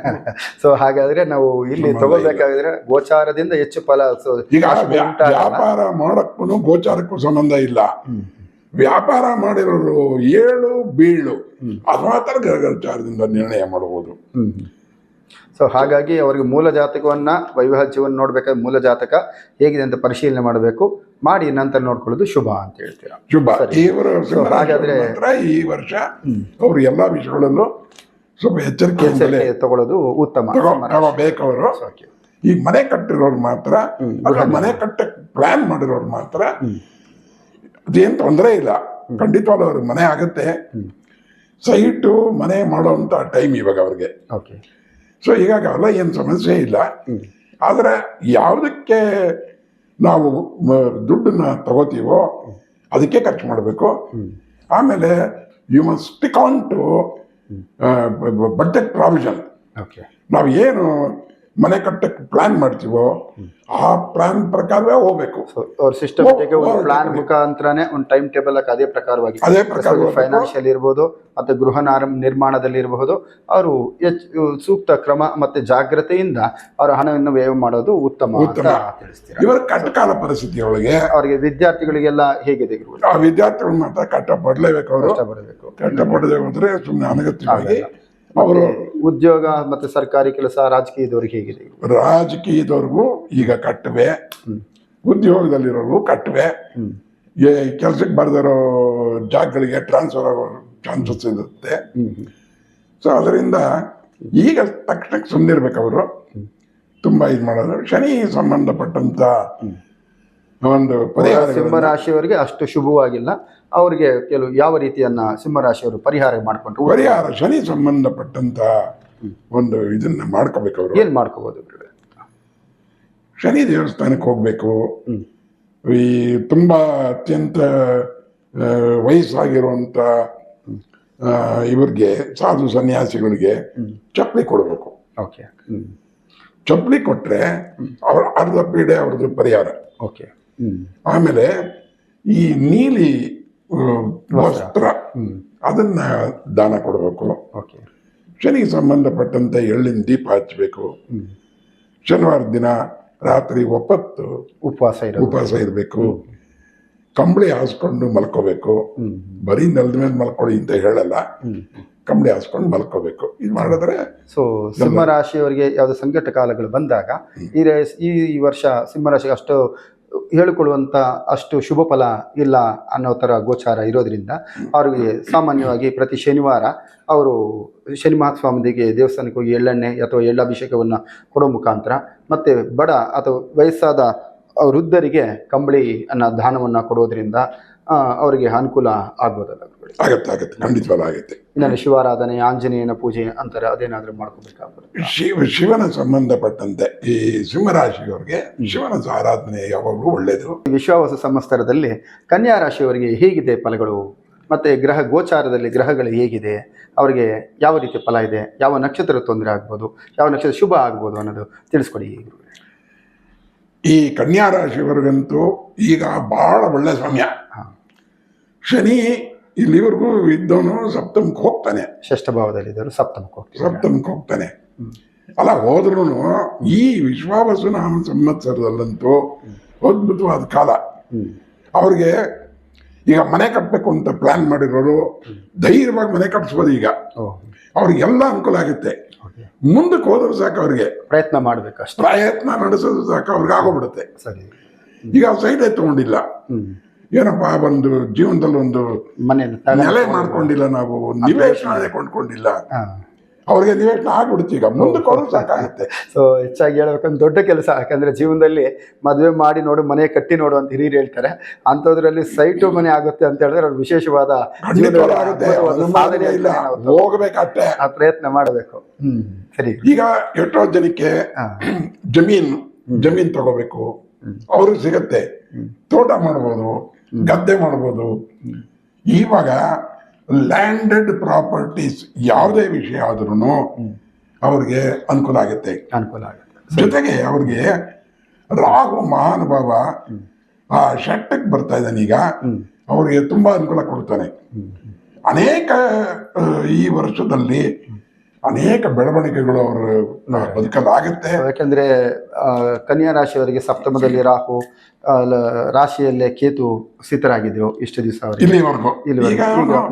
ಸೊ ಹಾಗಾದ್ರೆ ನಾವು ಇಲ್ಲಿ ತಗೋಬೇಕಾದ್ರೆ ಗೋಚಾರದಿಂದ ಹೆಚ್ಚು ಫಲ. ಈಗ ವ್ಯಾಪಾರ ಮಾಡಕ್ಕೂ ಗೋಚಾರಕ್ಕೂ ಸಂಬಂಧ ಇಲ್ಲ. ವ್ಯಾಪಾರ ಮಾಡಿರೋರು ಏಳು ಬೀಳು ಅದು ಮಾತ್ರ ಗ್ರಹ ಗೋಚಾರದಿಂದ ನಿರ್ಣಯ ಮಾಡಬಹುದು. ಸೊ ಹಾಗಾಗಿ ಅವರಿಗೆ ಮೂಲ ಜಾತಕವನ್ನ ವೈವಾಹ ಜೀವನ ನೋಡ್ಬೇಕಾದ್ರೆ ಮೂಲ ಜಾತಕ ಹೇಗಿದೆ ಅಂತ ಪರಿಶೀಲನೆ ಮಾಡಬೇಕು, ಮಾಡಿ ನಂತರ ನೋಡ್ಕೊಳ್ಳೋದು ಶುಭ ಅಂತ ಹೇಳ್ತೀರಾ? ಶುಭ. ಹಾಗಾದ್ರೆ ಈ ವರ್ಷ ಅವರು ಎಲ್ಲಾ ವಿಷಯಗಳಲ್ಲೂ ಸ್ವಲ್ಪ ಎಚ್ಚರಿಕೆ ತಗೊಳ್ಳೋದು ಉತ್ತಮ. ಬೇಕವರು ಈ ಮನೆ ಕಟ್ಟಿರೋರು ಮಾತ್ರ, ಮನೆ ಕಟ್ಟಕ್ಕೆ ಪ್ಲಾನ್ ಮಾಡಿರೋರು ಮಾತ್ರ ಅದೇನ್ ತೊಂದರೆ ಇಲ್ಲ, ಖಂಡಿತವಾದ ಅವ್ರಿಗೆ ಮನೆ ಆಗುತ್ತೆ. ಸೈಟು ಮನೆ ಮಾಡೋಂಥ ಟೈಮ್ ಇವಾಗ ಅವ್ರಿಗೆ. ಸೊ ಹೀಗಾಗಿ ಅವೆಲ್ಲ ಏನು ಸಮಸ್ಯೆ ಇಲ್ಲ. ಆದರೆ ಯಾವುದಕ್ಕೆ ನಾವು ದುಡ್ಡನ್ನ ತಗೋತೀವೋ ಅದಕ್ಕೆ ಖರ್ಚು ಮಾಡಬೇಕು. ಆಮೇಲೆ you must stick on to budget provision. ನಾವು ಏನು ಮನೆ ಕಟ್ಟಕ್ಕೆ ಪ್ಲಾನ್ ಮಾಡ್ತೀವೋ ಆ ಪ್ಲಾನ್ ಪ್ರಕಾರವೇ ಹೋಗ್ಬೇಕು. ಸಿಸ್ಟಮ್ಯಾಟಿಕ್ ಒಂದು ಪ್ಲಾನ್ ಮುಖಾಂತರನೇ ಒಂದು ಟೈಮ್ ಟೇಬಲ್ ಅದೇ ಪ್ರಕಾರವಾಗಿ ಫೈನಾನ್ಷಿಯಲ್ ಇರ್ಬೋದು ಮತ್ತೆ ಗೃಹ ನಿರ್ಮಾಣದಲ್ಲಿ ಇರಬಹುದು, ಅವರು ಸೂಕ್ತ ಕ್ರಮ ಮತ್ತೆ ಜಾಗ್ರತೆಯಿಂದ ಅವರ ಹಣವನ್ನು ವ್ಯಯ ಮಾಡೋದು ಉತ್ತಮ ಅಂತ ತಿಳಿಸ್ತೀರಾ? ಇವರ ಕಟ್ಟಕಾಲ ಪರಿಸ್ಥಿತಿಯೊಳಗೆ ಅವರಿಗೆ ವಿದ್ಯಾರ್ಥಿಗಳಿಗೆಲ್ಲ ಹೇಗಿದೆ? ಆ ವಿದ್ಯಾರ್ಥಿಗಳು ಮಾತ್ರ ಕಷ್ಟಪಡಲೇಬೇಕು. ಅವರು ಕಷ್ಟಪಡದೆ ಹೋದ್ರೆ ಸುಮ್ಮನೆ ಅನಗತ್ಯವಾಗಿ ಅವರು ಉದ್ಯೋಗ ಮತ್ತೆ ಸರ್ಕಾರಿ ಕೆಲಸ, ರಾಜಕೀಯದವ್ರಿಗೆ ಹೇಗಿದೆ? ರಾಜಕೀಯದವ್ರಿಗೂ ಈಗ ಕಟ್ಟವೆ, ಉದ್ಯೋಗದಲ್ಲಿರೋರು ಕಟ್ಟವೆ, ಕೆಲಸಕ್ಕೆ ಬರ್ದಿರೋ ಜಾಗಗಳಿಗೆ ಟ್ರಾನ್ಸ್ಫರ್ ಆಗೋ ಚಾನ್ಸಸ್ ಇರುತ್ತೆ. ಸೊ ಅದರಿಂದ ಈಗ ತಕ್ಷಣಕ್ಕೆ ಸುಮ್ಮನಿರ್ಬೇಕು ಅವರು. ತುಂಬಾ ಇದು ಮಾಡೋದು ಶನಿ ಸಂಬಂಧಪಟ್ಟಂತ ಒಂದು ಪರಿಹಾರ. ಸಿಂಹರಾಶಿಯವರಿಗೆ ಅಷ್ಟು ಶುಭವಾಗಿಲ್ಲ. ಅವರಿಗೆ ಕೆಲವು ಯಾವ ರೀತಿಯನ್ನ ಸಿಂಹರಾಶಿಯವರು ಪರಿಹಾರ ಮಾಡ್ಕೊಂಡ್ರು? ಪರಿಹಾರ ಶನಿ ಸಂಬಂಧಪಟ್ಟಂತ ಒಂದು ಇದನ್ನ ಮಾಡ್ಕೋಬೇಕು. ಅವರು ಏನ್ ಮಾಡ್ಕೋಬಹುದು? ಶನಿ ದೇವಸ್ಥಾನಕ್ಕೆ ಹೋಗ್ಬೇಕು. ಈ ತುಂಬಾ ಅತ್ಯಂತ ವಯಸ್ಸಾಗಿರುವಂತ ಇವ್ರಿಗೆ, ಸಾಧು ಸನ್ಯಾಸಿಗಳಿಗೆ ಚಪ್ಪಲಿ ಕೊಡಬೇಕು. ಚಪ್ಪಲಿ ಕೊಟ್ರೆ ಅವ್ರ ಅರ್ಧ ಪೀಡೆ ಅವ್ರದ್ದು ಪರಿಹಾರ. ಆಮೇಲೆ ಈ ನೀಲಿ ವಸ್ತ್ರ ಅದನ್ನ ದಾನ ಕೊಡಬೇಕು. ಶನಿಗೆ ಸಂಬಂಧಪಟ್ಟಂತ ಎಳ್ಳಿನ ದೀಪ ಹಚ್ಚಬೇಕು. ಶನಿವಾರ ದಿನ ರಾತ್ರಿ ಒಪ್ಪತ್ತು ಉಪವಾಸ ಇರಬೇಕು. ಕಂಬಳಿ ಹಾಸ್ಕೊಂಡು ಮಲ್ಕೋಬೇಕು. ಬರೀ ನೆಲದ ಮೇಲೆ ಮಲ್ಕೊಳ್ಳಿ ಅಂತ ಹೇಳಲ್ಲ, ಕಂಬಳಿ ಹಾಸ್ಕೊಂಡು ಮಲ್ಕೋಬೇಕು. ಇದು ಮಾಡಿದ್ರೆ ಸೊ ಸಿಂಹರಾಶಿಯವರಿಗೆ ಯಾವ್ದು ಸಂಕಟ ಕಾಲಗಳು ಬಂದಾಗ ಈ ವರ್ಷ ಸಿಂಹರಾಶಿಗೆ ಅಷ್ಟು ಹೇಳಿಕೊಳ್ಳುವಂತ ಅಷ್ಟು ಶುಭ ಫಲ ಇಲ್ಲ ಅನ್ನೋ ತರ ಗೋಚಾರ ಇರೋದ್ರಿಂದ ಅವ್ರಿಗೆ ಸಾಮಾನ್ಯವಾಗಿ ಪ್ರತಿ ಶನಿವಾರ ಅವರು ಶನಿ ಮಹಾಸ್ವಾಮಿಗೆ ದೇವಸ್ಥಾನಕ್ಕೆ ಹೋಗಿ ಎಳ್ಳೆಣ್ಣೆ ಅಥವಾ ಎಳ್ಳಭಿಷೇಕವನ್ನ ಕೊಡೋ ಮುಖಾಂತರ ಮತ್ತೆ ಬಡ ಅಥವಾ ವಯಸ್ಸಾದ ವೃದ್ಧರಿಗೆ ಕಂಬಳಿ ಅನ್ನೋ ದಾನವನ್ನ ಕೊಡೋದ್ರಿಂದ ಅವರಿಗೆ ಅನುಕೂಲ ಆಗ್ಬೋದಲ್ಲ? ಆಗತ್ತೆ, ಖಂಡಿತವಾಗ್ಲೂ ಆಗುತ್ತೆ. ಇನ್ನು ಶಿವಾರಾಧನೆ, ಆಂಜನೇಯನ ಪೂಜೆ ಅಂತಾರೆ, ಅದೇನಾದ್ರೂ ಮಾಡ್ಕೋಬೇಕಾಗ್ತದೆ? ಶಿವನ ಸಂಬಂಧಪಟ್ಟಂತೆ ಈ ಸಿಂಹರಾಶಿಯವರಿಗೆ ಶಿವನ ಆರಾಧನೆ ಯಾವಾಗಲೂ ಒಳ್ಳೆಯದು. ವಿಶ್ವಾವಸು ಸಂವತ್ಸರದಲ್ಲಿ ಕನ್ಯಾ ರಾಶಿಯವರಿಗೆ ಹೇಗಿದೆ ಫಲಗಳು? ಮತ್ತೆ ಗ್ರಹ ಗೋಚಾರದಲ್ಲಿ ಗ್ರಹಗಳು ಹೇಗಿದೆ? ಅವರಿಗೆ ಯಾವ ರೀತಿಯ ಫಲ ಇದೆ? ಯಾವ ನಕ್ಷತ್ರ ತೊಂದರೆ ಆಗ್ಬೋದು, ಯಾವ ನಕ್ಷತ್ರ ಶುಭ ಆಗ್ಬೋದು ಅನ್ನೋದು ತಿಳಿಸ್ಕೊಡಿ. ಈ ಕನ್ಯಾ ರಾಶಿಯವರಿಗಂತೂ ಈಗ ಬಹಳ ಒಳ್ಳೆ ಸಮಯ. ಶನಿ ಇಲ್ಲಿವರೆಗೂ ಇದ್ದವನು ಸಪ್ತಮಕ್ಕೆ ಹೋಗ್ತಾನೆ. ಷಷ್ಠ ಭಾವದಲ್ಲಿದ್ದರು ಸಪ್ತಮಕ್ಕೆ ಹೋಗ್ತಾನೆ. ಅಲ್ಲ ಹೋದ್ರೂ ಈ ವಿಶ್ವಾವಸು ನಾಮ ಸಂವತ್ಸರದಲ್ಲಂತೂ ಅದ್ಭುತವಾದ ಕಾಲ. ಅವ್ರಿಗೆ ಈಗ ಮನೆ ಕಟ್ಟಬೇಕು ಅಂತ ಪ್ಲಾನ್ ಮಾಡಿರೋರು ಧೈರ್ಯವಾಗಿ ಮನೆ ಕಟ್ಟಿಸ್ಬೋದು. ಈಗ ಓಹ್, ಅವ್ರಿಗೆಲ್ಲ ಅನುಕೂಲ ಆಗುತ್ತೆ. ಓಕೆ. ಮುಂದಕ್ಕೆ ಹೋದ್ರೆ ಸಾಕು, ಅವ್ರಿಗೆ ಪ್ರಯತ್ನ ಮಾಡ್ಬೇಕು ಅಷ್ಟೇ. ಪ್ರಯತ್ನ ನಡೆಸೋದು ಸಾಕು, ಅವ್ರಿಗೆ ಆಗೋಗ್ಬಿಡುತ್ತೆ. ಸರಿ. ಈಗ ಸೈಟೇ ತಗೊಂಡಿಲ್ಲ, ಏನಪ್ಪಾ ಒಂದು ಜೀವನದಲ್ಲಿ ಒಂದು ಮನೆಯನ್ನು ನೆಲೆ ಮಾಡ್ಕೊಂಡಿಲ್ಲ, ನಾವು ನಿವೇಶನ ಕೊಂಡ್ಕೊಂಡಿಲ್ಲ, ಅವ್ರಿಗೆ ನಿವೇಶನ ಆಗ್ಬಿಡುತ್ತೆ. ಈಗ ಮುಂದಕ್ಕೆ ಹೋದ್ರೆ ಸಾಕಾಗುತ್ತೆ. ಸೊ ಹೆಚ್ಚಾಗಿ ಹೇಳ್ಬೇಕಂದ್ರೆ ದೊಡ್ಡ ಕೆಲಸ, ಯಾಕಂದ್ರೆ ಜೀವನದಲ್ಲಿ ಮದುವೆ ಮಾಡಿ ನೋಡು, ಮನೆ ಕಟ್ಟಿ ನೋಡು ಅಂತ ಹಿರಿಯರು ಹೇಳ್ತಾರೆ. ಅಂಥದ್ರಲ್ಲಿ ಸೈಟು ಮನೆ ಆಗುತ್ತೆ ಅಂತ ಹೇಳಿದ್ರೆ ಅವ್ರು ವಿಶೇಷವಾದ ಖಂಡಿತವಾಗ್ಲೂ ಆಗುತ್ತೆ, ಸಾಧನೆ ಇಲ್ಲ, ಹೋಗ್ಬೇಕಷ್ಟೇ, ಆ ಪ್ರಯತ್ನ ಮಾಡಬೇಕು. ಸರಿ. ಈಗ ಎಷ್ಟೋ ಜನಕ್ಕೆ ಜಮೀನ್ ತಗೋಬೇಕು, ಅವ್ರಿಗೆ ಸಿಗತ್ತೆ, ತೋಟ ಮಾಡ್ಬೋದು, ಗದ್ದೆ ಮಾಡ್ಬೋದು. ಇವಾಗ ಲ್ಯಾಂಡೆಡ್ ಪ್ರಾಪರ್ಟೀಸ್ ಯಾವುದೇ ವಿಷಯ ಆದ್ರೂ ಅವ್ರಿಗೆ ಅನುಕೂಲ ಆಗುತ್ತೆ. ಜೊತೆಗೆ ಅವ್ರಿಗೆ ರಾಹು ಮಹಾನುಭಾವ ಆ ಷಟ್ಟಕ್ಕೆ ಬರ್ತಾ ಇದ್ದಾನೆ, ಈಗ ಅವ್ರಿಗೆ ತುಂಬಾ ಅನುಕೂಲ ಕೊಡ್ತಾನೆ. ಅನೇಕ ಈ ವರ್ಷದಲ್ಲಿ ಅನೇಕ ಬೆಳವಣಿಗೆಗಳು ಅವರು ಬದುಕಲಾಗುತ್ತೆ. ಯಾಕಂದ್ರೆ ಕನ್ಯಾ ರಾಶಿಯವರಿಗೆ ಸಪ್ತಮದಲ್ಲಿ ರಾಹು, ರಾಶಿಯಲ್ಲೇ ಕೇತು ಸ್ಥಿತರಾಗಿದ್ರು ಇಷ್ಟು ದಿವಸ ಇಲ್ಲಿವರೆಗೂ.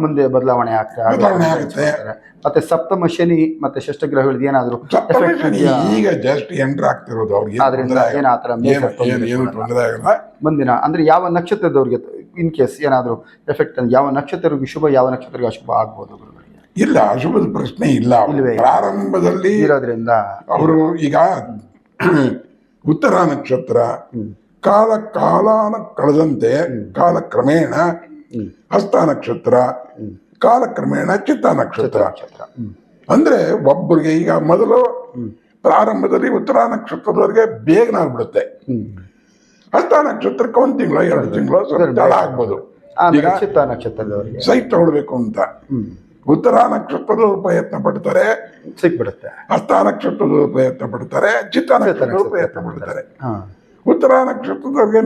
ಮುಂದೆ ಬದಲಾವಣೆ ಆಗುತ್ತೆ. ಮತ್ತೆ ಸಪ್ತಮ ಶನಿ ಮತ್ತೆ ಷಷ್ಠಗ್ರಹಗಳಿಗೆ ಏನಾದ್ರು ಈಗ ಜಸ್ಟ್ ಎಂಟರ್ ಆಗ್ತಿರೋದು ಅವ್ರಿಗೆ, ಆದ್ರಿಂದ ಏನಾತರ ತೊಂದರೆ ಆಗಲ್ಲ. ಮುಂದಿನ ಅಂದ್ರೆ ಯಾವ ನಕ್ಷತ್ರದವ್ರಿಗೆ ಇನ್ ಕೇಸ್ ಏನಾದ್ರು ಎಫೆಕ್ಟ್, ಯಾವ ನಕ್ಷತ್ರಕ್ಕೆ ಶುಭ, ಯಾವ ನಕ್ಷತ್ರಕ್ಕೆ ಅಶುಭ ಆಗ್ಬೋದು? ಇಲ್ಲ, ಅಶುಭದ ಪ್ರಶ್ನೆ ಇಲ್ಲ. ಪ್ರಾರಂಭದಲ್ಲಿ ಇರೋದ್ರಿಂದ ಅವರು ಈಗ ಉತ್ತರ ನಕ್ಷತ್ರ ಕಾಲಾನ ಕಳೆದಂತೆ ಕಾಲಕ್ರಮೇಣ ಹಸ್ತ ನಕ್ಷತ್ರ, ಕಾಲಕ್ರಮೇಣ ಚಿತ್ತ ನಕ್ಷತ್ರ. ಅಂದ್ರೆ ಒಬ್ಬರಿಗೆ ಈಗ ಮೊದಲು ಪ್ರಾರಂಭದಲ್ಲಿ ಉತ್ತರ ನಕ್ಷತ್ರದವರಿಗೆ ಬೇಗನೆ ಆಗ್ಬಿಡುತ್ತೆ, ಹಸ್ತ ನಕ್ಷತ್ರಕ್ಕೆ 1 ತಿಂಗಳು 2 ತಿಂಗಳು ಸ್ವಲ್ಪ ತಡ ಆಗ್ಬೋದು. ಈಗ ಚಿತ್ತ ನಕ್ಷತ್ರದವರಿಗೆ ಸೈಟ್ ತಗೊಳ್ಬೇಕು ಅಂತ ಉತ್ತರ ನಕ್ಷತ್ರದವರು ಪ್ರಯತ್ನ ಪಡ್ತಾರೆ, ಸಿಕ್ಬಿಡುತ್ತೆ. ಹಸ್ತ ನಕ್ಷತ್ರದವರು ಪ್ರಯತ್ನ ಪಡ್ತಾರೆ, ಚಿತ್ತ ನಕ್ಷತ್ರದವರು ಪ್ರಯತ್ನ ಪಡ್ತಾರೆ. ಉತ್ತರ ನಕ್ಷತ್ರದವ್ರಿಗೆ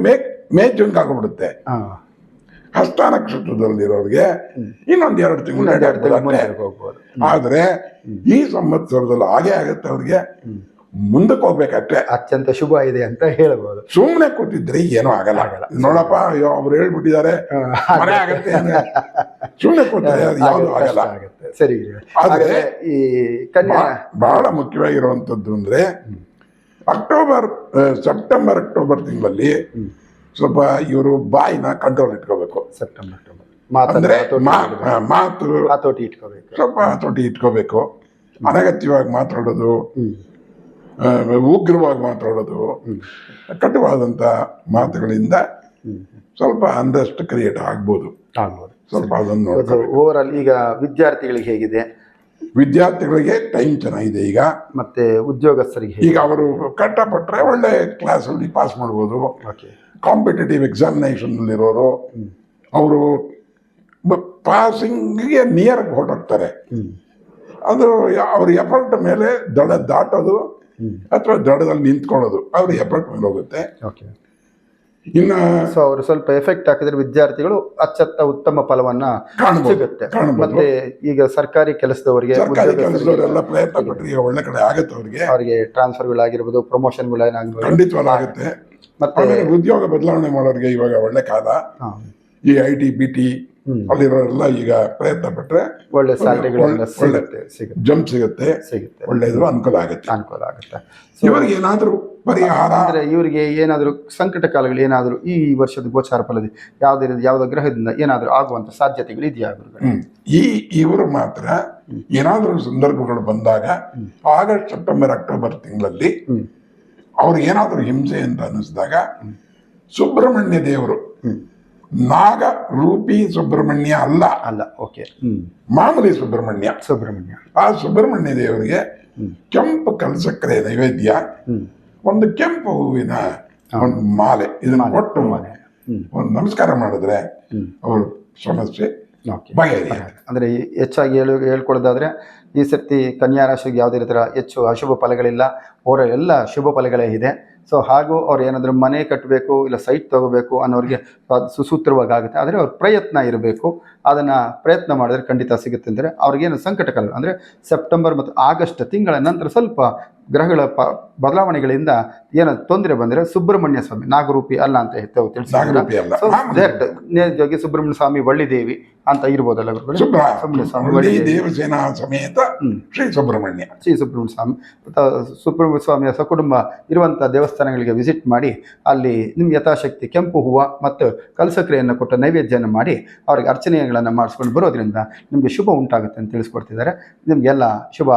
ಮೇ ಜೂನ್ ಆಗೋಗ್ಬಿಡುತ್ತೆ. ಹಸ್ತ ನಕ್ಷತ್ರದಲ್ಲಿರೋರಿಗೆ ಇನ್ನೊಂದು 2 ತಿಂಗಳು. ಆದ್ರೆ ಈ ಸಂವತ್ಸರದಲ್ಲಿ ಹಾಗೆ ಆಗುತ್ತೆ, ಅವ್ರಿಗೆ ಮುಂದಕ್ಕೆ ಹೋಗ್ಬೇಕಷ್ಟೇ. ಅತ್ಯಂತ ಶುಭ ಇದೆ ಅಂತ ಹೇಳ್ಬೋದು. ಸುಮ್ಮನೆ ಕೂತಿದ್ರೆ ಏನೂ ಆಗಲ್ಲ. ನೋಡಪ್ಪ, ಅವ್ರು ಹೇಳ್ಬಿಟ್ಟಿದ್ದಾರೆ ಮನೆ ಆಗತ್ತೆ, ಸುಮ್ಮನೆ ಕೂತಿದ್ರೆ ಅದು ಯಾವುದು ಆಗಲ್ಲ. ಸರಿ. ಆದ್ರೆ ಈ ಕನ್ಯಾ ಬಹಳ ಮುಖ್ಯವಾಗಿರುವಂತದ್ದು ಅಂದ್ರೆ ಸೆಪ್ಟೆಂಬರ್ ಅಕ್ಟೋಬರ್ ತಿಂಗಳಲ್ಲಿ ಸ್ವಲ್ಪ ಇವರು ಬಾಯಿನ ಕಂಟ್ರೋಲ್ ಇಟ್ಕೋಬೇಕು. ಸೆಪ್ಟೆಂಬರ್ ಅಕ್ಟೋಬರ್ ಅಂದ್ರೆ ಮಾತು ಹತೋಟಿ ಇಟ್ಕೋಬೇಕು, ಸ್ವಲ್ಪ ಹತೋಟಿ ಇಟ್ಕೋಬೇಕು. ಅನಗತ್ಯವಾಗಿ ಮಾತಾಡೋದು, ಉಗ್ರವಾಗಿ ಮಾತಾಡೋದು, ಕಟುವಾದಂತ ಮಾತುಗಳಿಂದ ಸ್ವಲ್ಪ ಅಂದಷ್ಟು ಕ್ರಿಯೇಟ್ ಆಗ್ಬೋದು. ಸ್ವಲ್ಪ ಅದನ್ನು ನೋಡ್ಕೋಬೇಕು. ಓವರ್ ಆಲ್ ಈಗ ವಿದ್ಯಾರ್ಥಿಗಳಿಗೆ ಹೇಗಿದೆ? ವಿದ್ಯಾರ್ಥಿಗಳಿಗೆ ಟೈಮ್ ಚೆನ್ನಾಗಿದೆ. ಈಗ ಮತ್ತೆ ಉದ್ಯೋಗಸ್ಥರಿಗೆ ಈಗ ಅವರು ಕಷ್ಟಪಟ್ಟರೆ ಒಳ್ಳೆ ಕ್ಲಾಸಲ್ಲಿ ಪಾಸ್ ಮಾಡ್ಬೋದು. ಕಾಂಪಿಟೇಟಿವ್ ಎಕ್ಸಾಮಿನೇಷನ್ ಇರೋರು ಅವರು ಪಾಸಿಂಗ್ಗೆ ನಿಯರ್ ಹೊರಟೋಗ್ತಾರೆ. ಅದು ಅವ್ರ ಎಫರ್ಟ್ ಮೇಲೆ ದಡ ದಾಟೋದು ಅಥವಾ ದಡದಲ್ಲಿ ನಿಂತ್ಕೊಳ್ಳೋದು ಅವ್ರ ಎಫರ್ಟ್ ಮೇಲೆ ಹೋಗುತ್ತೆ. ಇನ್ನು ಅವರು ಸ್ವಲ್ಪ ಎಫೆಕ್ಟ್ ಹಾಕಿದ್ರೆ ವಿದ್ಯಾರ್ಥಿಗಳು ಅತ್ಯಂತ ಉತ್ತಮ ಫಲವನ್ನ ಸಿಗುತ್ತೆ. ಮತ್ತೆ ಈಗ ಸರ್ಕಾರಿ ಕೆಲಸದವರಿಗೆ ಕೆಲಸದವರೆಲ್ಲ ಪ್ರಯತ್ನ ಪಟ್ಟರೆ ಒಳ್ಳೆ ಕಡೆ ಆಗುತ್ತೆ. ಅವರಿಗೆ ಟ್ರಾನ್ಸ್ಫರ್ಗಳಾಗಿರ್ಬೋದು, ಪ್ರಮೋಷನ್ಗಳೇನಾಗ್ಬೋದು, ಖಂಡಿತವಾಗ್ಲೂ ಆಗುತ್ತೆ. ಮತ್ತೆ ಉದ್ಯೋಗ ಬದಲಾವಣೆ ಮಾಡೋರಿಗೆ ಇವಾಗ ಒಳ್ಳೆ ಕಾಲ. ಈ IT BT ಅಲ್ಲಿರೋರೆಲ್ಲ ಈಗ ಪ್ರಯತ್ನ ಪಟ್ರೆ ಒಳ್ಳೆ ಸ್ಯಾಲರಿಗಳು ಜಂಪ್ ಸಿಗುತ್ತೆ, ಒಳ್ಳೆಯದು ಅನುಕೂಲ ಆಗುತ್ತೆ. ಇವರಿಗೆ ಏನಾದರೂ ಪರಿಹಾರ ಅಂದ್ರೆ ಇವರಿಗೆ ಏನಾದರೂ ಸಂಕಟ ಕಾಲಗಳು ಏನಾದರೂ ಈ ವರ್ಷದ ಗೋಚಾರ ಫಲದಲ್ಲಿ ಯಾವುದೇ ಗ್ರಹದಿಂದ ಏನಾದರೂ ಆಗುವಂತ ಸಾಧ್ಯತೆಗಳು ಇದೆಯಾ? ಇವರು ಮಾತ್ರ ಏನಾದರೂ ಸಂದರ್ಭಗಳು ಬಂದಾಗ ಆಗಸ್ಟ್ ಸೆಪ್ಟೆಂಬರ್ ಅಕ್ಟೋಬರ್ ತಿಂಗಳಲ್ಲಿ ಅವ್ರಿಗೆ ಏನಾದರೂ ಹಿಂಸೆ ಅಂತ ಅನ್ನಿಸಿದಾಗ ಸುಬ್ರಹ್ಮಣ್ಯ ದೇವರು, ನಾಗ ರೂಪಿ ಸುಬ್ರಹ್ಮಣ್ಯ ಅಲ್ಲ, ಮಾಮೂಲಿ ಸುಬ್ರಹ್ಮಣ್ಯ, ಆ ಸುಬ್ರಹ್ಮಣ್ಯ ದೇವರಿಗೆ ಕೆಂಪು ಕಲಸಕ್ಕರೆ ನೈವೇದ್ಯ, ಒಂದು ಕೆಂಪು ಹೂವಿನ ಒಂದು ಮಾಲೆ, ಇದನ್ನ ಕೊಟ್ಟು ಒಂದು ನಮಸ್ಕಾರ ಮಾಡಿದ್ರೆ ಅವರು ಸಮಸ್ಯೆ ಬಗೆಹರಿಯುತ್ತೆ. ಅಂದ್ರೆ ಹೆಚ್ಚಾಗಿ ಹೇಳ್ಕೊಳ್ಳೋದಾದ್ರೆ ಈ ಸರ್ತಿ ಕನ್ಯಾ ರಾಶಿಗೆ ಯಾವುದೇ ರೀತಿಯ ಹೆಚ್ಚು ಅಶುಭ ಫಲಗಳಿಲ್ಲ, ಅವರ ಎಲ್ಲ ಶುಭ ಫಲಗಳೇ ಇದೆ. ಸೊ ಹಾಗೂ ಅವ್ರು ಏನಾದರೂ ಮನೆ ಕಟ್ಟಬೇಕು ಇಲ್ಲ ಸೈಟ್ ತಗೋಬೇಕು ಅನ್ನೋರಿಗೆ ಸುಸೂತ್ರವಾಗಿ ಆಗುತ್ತೆ. ಆದರೆ ಅವ್ರ ಪ್ರಯತ್ನ ಇರಬೇಕು, ಅದನ್ನು ಪ್ರಯತ್ನ ಮಾಡಿದ್ರೆ ಖಂಡಿತ ಸಿಗುತ್ತೆ. ಅಂದರೆ ಅವ್ರಿಗೇನು ಸಂಕಟ ಕಾಲ ಅಂದರೆ ಸೆಪ್ಟೆಂಬರ್ ಮತ್ತು ಆಗಸ್ಟ್ ತಿಂಗಳ ನಂತರ ಸ್ವಲ್ಪ ಗ್ರಹಗಳ ಬದಲಾವಣೆಗಳಿಂದ ಏನೋ ತೊಂದರೆ ಬಂದರೆ ಸುಬ್ರಹ್ಮಣ್ಯ ಸ್ವಾಮಿ ನಾಗರೂಪಿ ಅಲ್ಲ ಅಂತ ನಾಗರೂಪಿ ಅಲ್ಲ. ನೇರವಾಗಿ ಸುಬ್ರಹ್ಮಣ್ಯ ಸ್ವಾಮಿ ಒಳ್ಳಿದೇವಿ ಅಂತ ಇರ್ಬೋದಲ್ಲ ಗುರುಗಳೇ? ಸುಬ್ರಹ್ಮಣ್ಯ ಸ್ವಾಮಿ ಒಳ್ಳಿ ದೇವಸೇನಾ ಸಮೇತ ಶ್ರೀ ಸುಬ್ರಹ್ಮಣ್ಯ ಸ್ವಾಮಿ ಸುಬ್ರಹ್ಮಣ್ಯ ಸ್ವಾಮಿಯ ಸಕುಟುಂಬ ಇರುವಂಥ ದೇವಸ್ಥಾನಗಳಿಗೆ ವಿಸಿಟ್ ಮಾಡಿ ಅಲ್ಲಿ ನಿಮ್ಮ ಯಥಾಶಕ್ತಿ ಕೆಂಪು ಹೂವು ಮತ್ತು ಕಲಸಕ್ರಿಯನ್ನು ಕೊಟ್ಟು ನೈವೇದ್ಯವನ್ನು ಮಾಡಿ ಅವ್ರಿಗೆ ಅರ್ಚನೆಗಳನ್ನು ಮಾಡಿಸ್ಕೊಂಡು ಬರೋದ್ರಿಂದ ನಿಮಗೆ ಶುಭ ಉಂಟಾಗುತ್ತೆ ಅಂತ ತಿಳಿಸ್ಕೊಡ್ತಿದ್ದಾರೆ. ನಿಮಗೆಲ್ಲ ಶುಭ